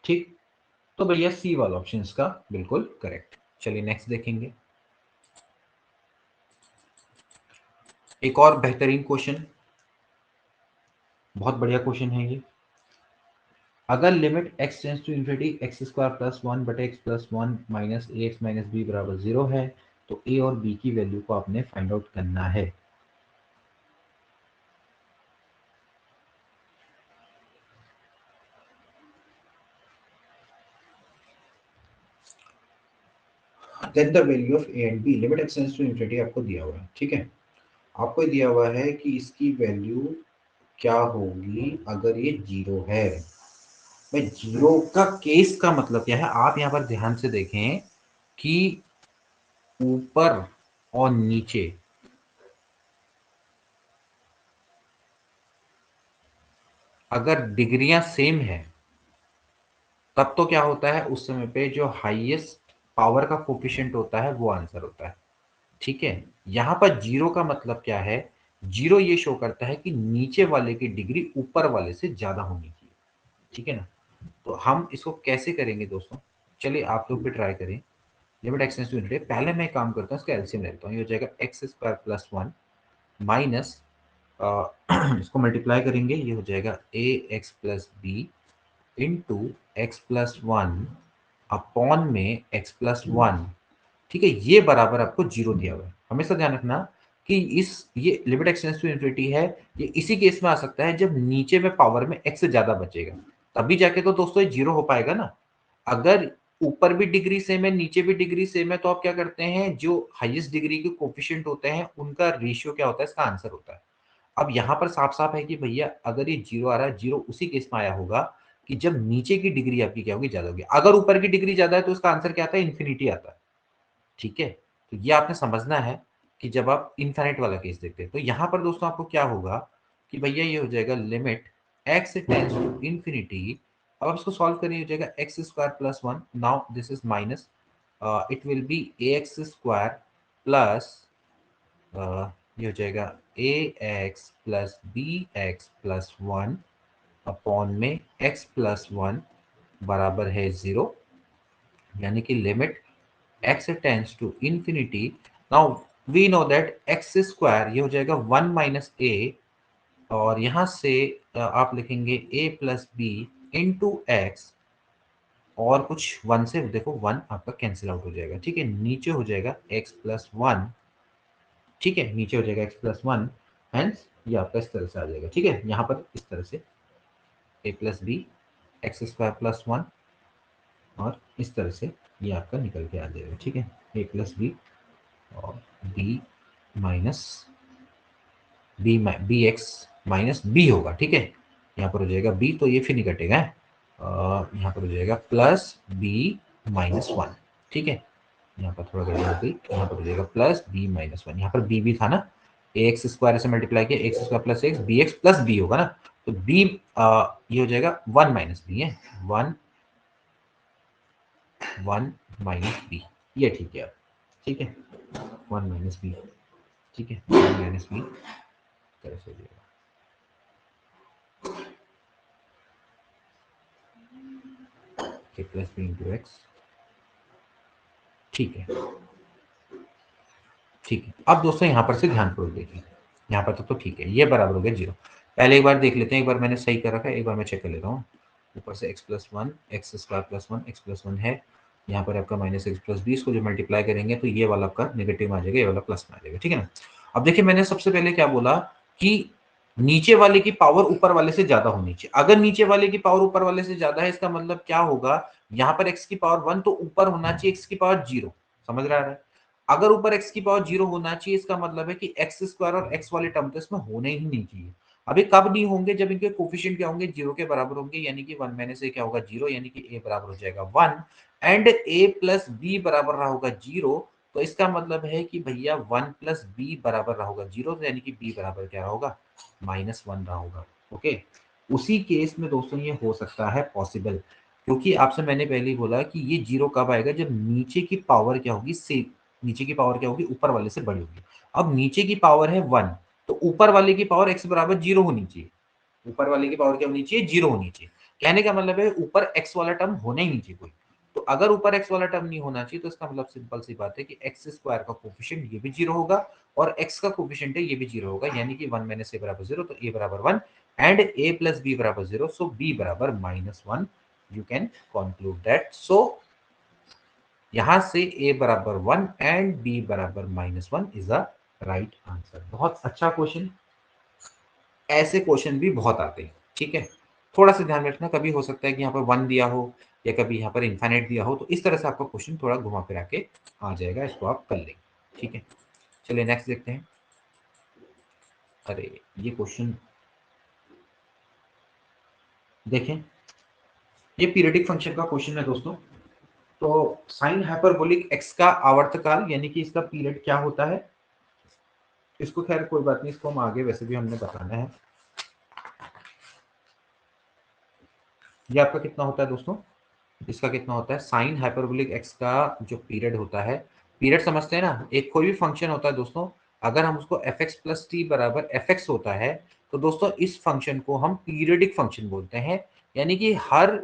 ठीक। तो भैया सी वाला ऑप्शन इसका बिल्कुल करेक्ट। चलिए नेक्स्ट देखेंगे। एक और बेहतरीन क्वेश्चन, बहुत बढ़िया क्वेश्चन है ये। अगर limit x tends to infinity x square plus one बटे x plus one minus a x minus b बराबर 0 है तो a और b की वैल्यू को आपने फाइंड आउट करना है। Then the value of a and b, limit x tends to infinity आपको दिया हुआ है, ठीक है। आपको दिया हुआ है कि इसकी वैल्यू क्या होगी अगर ये 0 है। भाई 0 का केस का मतलब क्या है, आप यहां पर ध्यान से देखें कि ऊपर और नीचे अगर डिग्रियां सेम है तब तो क्या होता है, उस समय पे जो हाईएस्ट पावर का कोफिशिएंट होता है वो आंसर होता है, ठीक है। यहां पर 0 का मतलब क्या है, 0 ये शो करता है कि नीचे वाले की डिग्री ऊपर वाले से ज्यादा होनी चाहिए, ठीक है ना। तो हम इसको कैसे करेंगे दोस्तों, चलिए आप लोग भी ट्राई करें। Limit x tends to infinity, पहले मैं काम करता हूँ इसका एलसीएम लेता हूँ, ये हो जाएगा x square plus one minus इसको मल्टीप्लाई करेंगे, ये हो जाएगा a x plus b into x plus one upon में एक्स प्लस वन, ठीक है। ये बराबर आपको 0 दिया हुआ है। हमेशा ध्यान रखना कि इस ये limit x tends to infinity है, ये इसी केस में आ सकता है जब नीचे में पावर में x से ज्यादा बचेगा, तभी जाके तो दोस्तों ये 0 हो पाएगा ना। अगर ऊपर भी डिग्री सेम है नीचे भी डिग्री सेम है तो आप क्या करते हैं, जो हाईएस्ट डिग्री के कोफिशिएंट होते हैं उनका रेशियो क्या होता है, इसका आंसर होता है। अब यहाँ पर साफ साफ है कि भैया अगर ये 0 आ रहा है, 0 उसी केस में आया होगा कि जब नीचे की डिग्री आपकी क्या होगी, ज्यादा होगी। अगर ऊपर की डिग्री ज्यादा है तो इसका आंसर क्या आता है, इन्फिनिटी आता है, ठीक है। तो ये आपने समझना है कि जब आप इनफाइनाइट वाला केस देखते हैं तो यहां पर दोस्तों आपको क्या होगा कि भैया ये हो जाएगा limit x tends to infinity. अब आप इसको सॉल्व करिए, हो जाएगा x square plus one, now this is minus, it will be a x square plus, ये हो जाएगा a x plus b x plus one upon में एक्स प्लस वन बराबर है 0, यानी कि limit x tends to infinity. Now we know that x square ये हो जाएगा वन माइनस ए, और यहां से आप लिखेंगे a plus b into x, और कुछ वन से देखो वन आपका कैंसिल आउट हो जाएगा, ठीक है। नीचे हो जाएगा x प्लस वन, ठीक है, नीचे हो जाएगा x प्लस वन, हेंस ये आपका इस तरह से आ जाएगा, ठीक है। यहाँ पर इस तरह से a plus b x square plus one, और इस तरह से ये आपका निकल के आ जाएगा, ठीक है। a प्लस बी और b minus b x minus b होगा, ठीक है। यहाँ पर हो जाएगा बी, तो ये फिर नहीं कटेगा, यहाँ पर हो जाएगा प्लस बी माइनस वन, ठीक है। यहाँ पर थोड़ा गड़बड़ हो गई, यहाँ पर हो जाएगा प्लस बी माइनस वन, यहाँ पर बी भी था ना, ए एक्स स्क्वायर से मल्टीप्लाई किया, x square plus x, b x plus b होगा ना, तो बी ये हो जाएगा वन माइनस बी है, वन वन माइनस बी, ये ठीक है, ठीक है, वन माइनस बी, ठीक है, वन माइनस बी तरह से हो जाएगा, के प्लस बी इंटू एक्स, ठीक है, ठीक है। अब दोस्तों यहाँ पर से ध्यानपूर्वक देखिए, यहाँ पर तो ठीक है, ये बराबर हो गया 0। पहले एक बार देख लेते हैं, एक बार मैंने सही कर रखा है, एक बार मैं चेक कर लेता हूँ। ऊपर से x plus one x square plus one x plus one है, यहाँ पर आपका माइनस एक्स प्लस बी, इसको जो मल्टीप्लाई करेंगे तो ये वाला आपका नेगेटिव में आ जाएगा, ये वाला प्लस में आ जाएगा, ठीक है ना। अब देखिए मैंने सबसे पहले क्या बोला कि नीचे वाले की पावर ऊपर वाले से ज्यादा होनी चाहिए। अगर नीचे वाले की पावर ऊपर वाले से ज्यादा है, इसका मतलब क्या होगा, यहाँ पर एक्स की पावर वन तो ऊपर होना चाहिए एक्स की पावर 0, समझ रहा है। अगर ऊपर x की पावर 0 होना चाहिए, इसका मतलब है कि एक्स स्क्वायर और x वाले टर्म तो इसमें होने ही नहीं चाहिए। अभी कब नहीं होंगे, जब इनके कोफिशिएंट क्या होंगे, 0 के बराबर होंगे, यानी कि 1 माइनस a क्या होगा 0, यानी कि a बराबर हो जाएगा 1 एंड a प्लस b बराबर रहा होगा 0। तो इसका मतलब है कि भैया 1 प्लस b बराबर रहा होगा 0, तो यानी कि b बराबर क्या रहा होगा, -1 रहा होगा, ओके। उसी केस में दोस्तों ये हो सकता है पॉसिबल, क्योंकि आपसे मैंने पहले ही बोला कि ये 0 कब आएगा, जब नीचे की पावर क्या होगी, से नीचे की पावर क्या होगी, ऊपर वाले से बड़ी होगी। अब नीचे की पावर है 1, तो ऊपर वाले की पावर x बराबर 0 होनी चाहिए, ऊपर वाले की पावर क्या होनी चाहिए, 0 होनी चाहिए। कहने का मतलब है ऊपर x वाला टर्म होना ही नहीं चाहिए कोई। तो अगर ऊपर x वाला टर्म नहीं होना चाहिए तो इसका मतलब सिंपल सी बात है कि x स्क्वायर का कोफिशिएंट ये भी 0 होगा और x का कोफिशिएंट है ये भी 0 होगा, यानी कि 1 माइनस a बराबर 0, तो a बराबर 1 एंड a प्लस b बराबर 0, सो b बराबर -1। You can conclude that. So यहां से a बराबर 1 एंड b बराबर -1 इज अ राइट आंसर। बहुत अच्छा क्वेश्चन, ऐसे क्वेश्चन भी बहुत आते हैं, ठीक है। थोड़ा सा ध्यान रखना, कभी हो सकता है कि यहाँ पर 1 दिया हो या कभी यहाँ पर इनफाइनाइट दिया हो, तो इस तरह से आपका क्वेश्चन थोड़ा घुमा फिरा के आ जाएगा, इसको आप कर लेंगे, ठीक है। चलिए नेक्स्ट देखते हैं। अरे ये क्वेश्चन देखें, ये पीरियडिक फंक्शन का क्वेश्चन है दोस्तों। तो साइन हाइपरबोलिक एक्स का आवर्तकाल यानी कि इसका पीरियड क्या होता है, इसको खैर कोई बात नहीं, इसको हम आगे वैसे भी हमने बताना है। ये आपका कितना होता है दोस्तों, इसका कितना होता है, साइन हाइपरबोलिक एक्स का जो पीरियड होता है, पीरियड समझते हैं ना, एक कोई भी फंक्शन होता है दोस्तों, अगर हम उसको एफ एक्स प्लस टी बराबर एफ एक्स होता है, तो दोस्तों इस फंक्शन को हम पीरियडिक फंक्शन बोलते हैं। यानी कि हर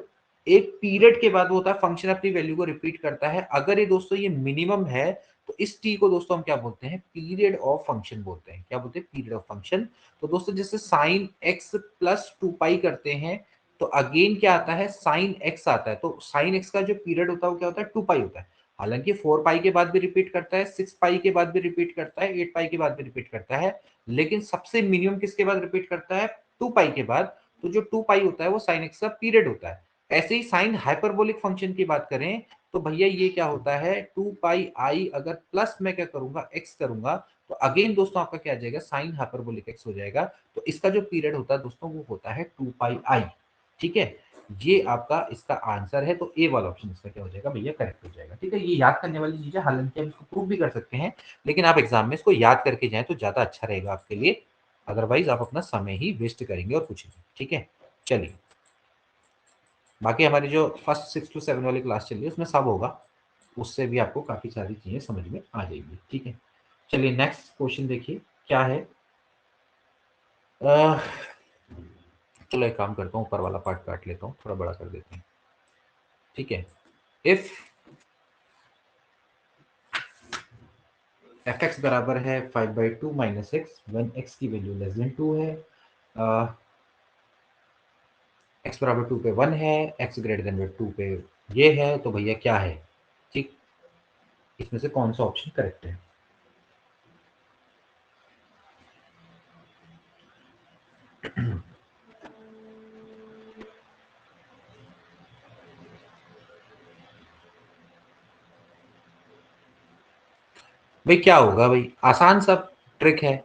एक पीरियड के बाद वो होता है फंक्शन अपनी वैल्यू को रिपीट करता है। अगर ये दोस्तों ये मिनिमम है तो इस टी को दोस्तों हम क्या बोलते हैं, पीरियड ऑफ फंक्शन बोलते हैं। क्या बोलते हैं, पीरियड ऑफ फंक्शन। तो दोस्तों जैसे साइन एक्स प्लस 2 पाई करते हैं तो अगेन क्या आता है, साइन एक्स आता है। तो साइन एक्स का जो पीरियड होता है वो क्या होता है, 2 पाई होता है। हालांकि 4 पाई के बाद भी रिपीट करता है, 6 पाई के बाद भी रिपीट करता है, 8 पाई के बाद भी रिपीट करता है, लेकिन सबसे मिनिमम किसके बाद रिपीट करता है, 2 पाई के बाद। तो जो 2 पाई होता है वो साइन एक्स का पीरियड होता है। ऐसे ही साइन हाइपरबोलिक फंक्शन की बात करें तो भैया ये क्या होता है, 2 पाई आई, अगर प्लस मैं क्या करूंगा, एक्स करूंगा, तो अगेन दोस्तों आपका क्या आ जाएगा, साइन हाइपरबोलिक एक्स हो जाएगा। तो इसका जो पीरियड होता है दोस्तों वो होता है 2 पाई आई, ठीक है। ये आपका इसका आंसर है। तो ए वाला ऑप्शन इसका क्या हो जाएगा भैया, करेक्ट हो जाएगा, ठीक है। ये याद करने वाली चीज है, हालांकि हम इसको प्रूव भी कर सकते हैं, लेकिन आप एग्जाम में इसको याद करके जाएं तो ज्यादा अच्छा रहेगा आपके लिए, अदरवाइज आप अपना समय ही वेस्ट करेंगे और कुछ नहीं, ठीक है। चलिए, बाकी हमारी जो फर्स्ट 6 to 7 वाली क्लास चल रही है उसमें सब होगा, उससे भी आपको काफी सारी चीजें समझ में आ जाएगी, ठीक है। चलिए नेक्स्ट क्वेश्चन देखिए क्या है। अह, चलो एक काम करता हूँ, ऊपर वाला पार्ट काट लेता हूँ, थोड़ा बड़ा कर देते हैं, ठीक है। इफ एफ एक्स बराबर है 5/2 माइनस एक्स, वन एक्स की वैल्यू लेस देन 2 है, एक्स बराबर 2 पे 1 है, एक्स ग्रेटर देन 2 पे ये है, तो भैया क्या है, ठीक, इसमें से कौन सा ऑप्शन करेक्ट है। भाई क्या होगा भाई, आसान सा ट्रिक है।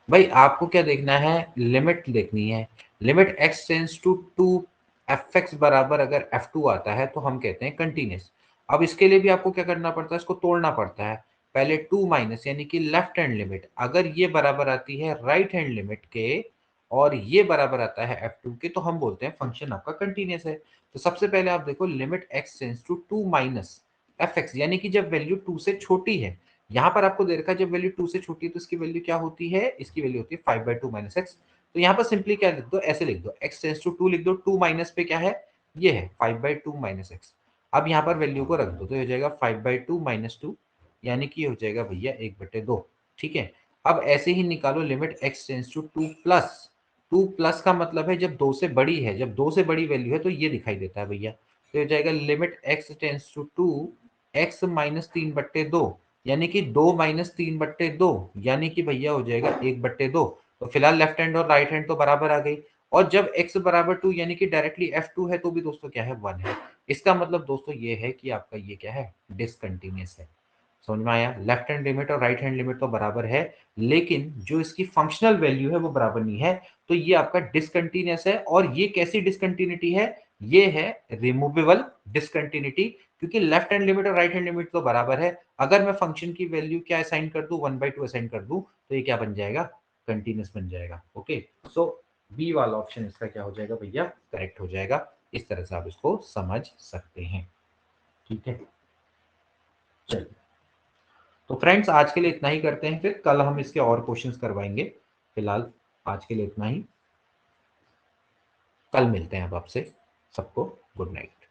भाई आपको क्या देखना है, लिमिट देखनी है। Limit x tends to 2, f x बराबर अगर f2 आता है तो हम कहते हैं कंटिन्यूस। अब इसके लिए भी आपको क्या करना पड़ता है, इसको तोड़ना पड़ता है। पहले 2 माइनस यानी कि लेफ्ट हैंड लिमिट, अगर ये बराबर आती है राइट हैंड लिमिट के और ये बराबर आता है f2 के, तो हम बोलते हैं फंक्शन आपका कंटिन्यूस है। तो सबसे पहले आप देखो, limit x tends to 2 minus f x, यानी कि जब वैल्यू 2 से छोटी है, यहाँ पर आपको दे रखा है जब वैल्यू 2 से छोटी है तो इसकी वैल्यू क्या होती है, इसकी वैल्यू होती है 5/2 माइनस एक्स। तो यहाँ पर सिंपली क्या लिख दो, ऐसे लिख दो, x टेंस टू 2 लिख दो, 2 माइनस पे क्या है, ये है 5/2 माइनस एक्स। अब यहाँ पर वैल्यू को रख दो तो हो जाएगा 5/2 माइनस 2, यानी कि हो जाएगा भैया 1/2, ठीक है। अब ऐसे ही निकालो limit x tends to 2 plus, 2 plus का मतलब है जब 2 से बड़ी है, जब 2 से बड़ी वैल्यू है तो ये दिखाई देता है भैया। तो हो जाएगा limit x tends to 2, x minus 3/2, यानी कि 2 माइनस 3/2, यानी कि भैया हो जाएगा 1/2। तो फिलहाल लेफ्ट हैंड और राइट हैंड तो बराबर आ गई। और जब x बराबर 2 यानी कि डायरेक्टली f2 है तो भी दोस्तों क्या है, 1 है। इसका मतलब दोस्तों ये है कि आपका ये क्या है, डिसकंटिन्यूअस है। समझ में आया, लेफ्ट हैंड लिमिट और राइट हैंड लिमिट तो बराबर है, लेकिन जो इसकी फंक्शनल वैल्यू है वो बराबर नहीं है। तो ये आपका डिसकंटिन्यूअस है। और ये कैसी डिसकंटिन्यूटी है, ये है रिमूवेबल डिसकंटिन्यूटी, क्योंकि लेफ्ट हैंड लिमिट और राइट हैंड लिमिट तो बराबर है। अगर मैं फंक्शन की वैल्यू क्या असाइन कर दूं, 1/2 असाइन कर दूं, तो ये क्या बन जाएगा, कंटिन्यूअस बन जाएगा। ओके, सो बी वाला ऑप्शन इसका क्या हो जाएगा भैया, करेक्ट हो जाएगा। इस तरह से आप इसको समझ सकते हैं, ठीक है। चलिए, तो फ्रेंड्स आज के लिए इतना ही करते हैं, फिर कल हम इसके और क्वेश्चंस करवाएंगे। फिलहाल आज के लिए इतना ही, कल मिलते हैं अब आपसे। सबको गुड नाइट।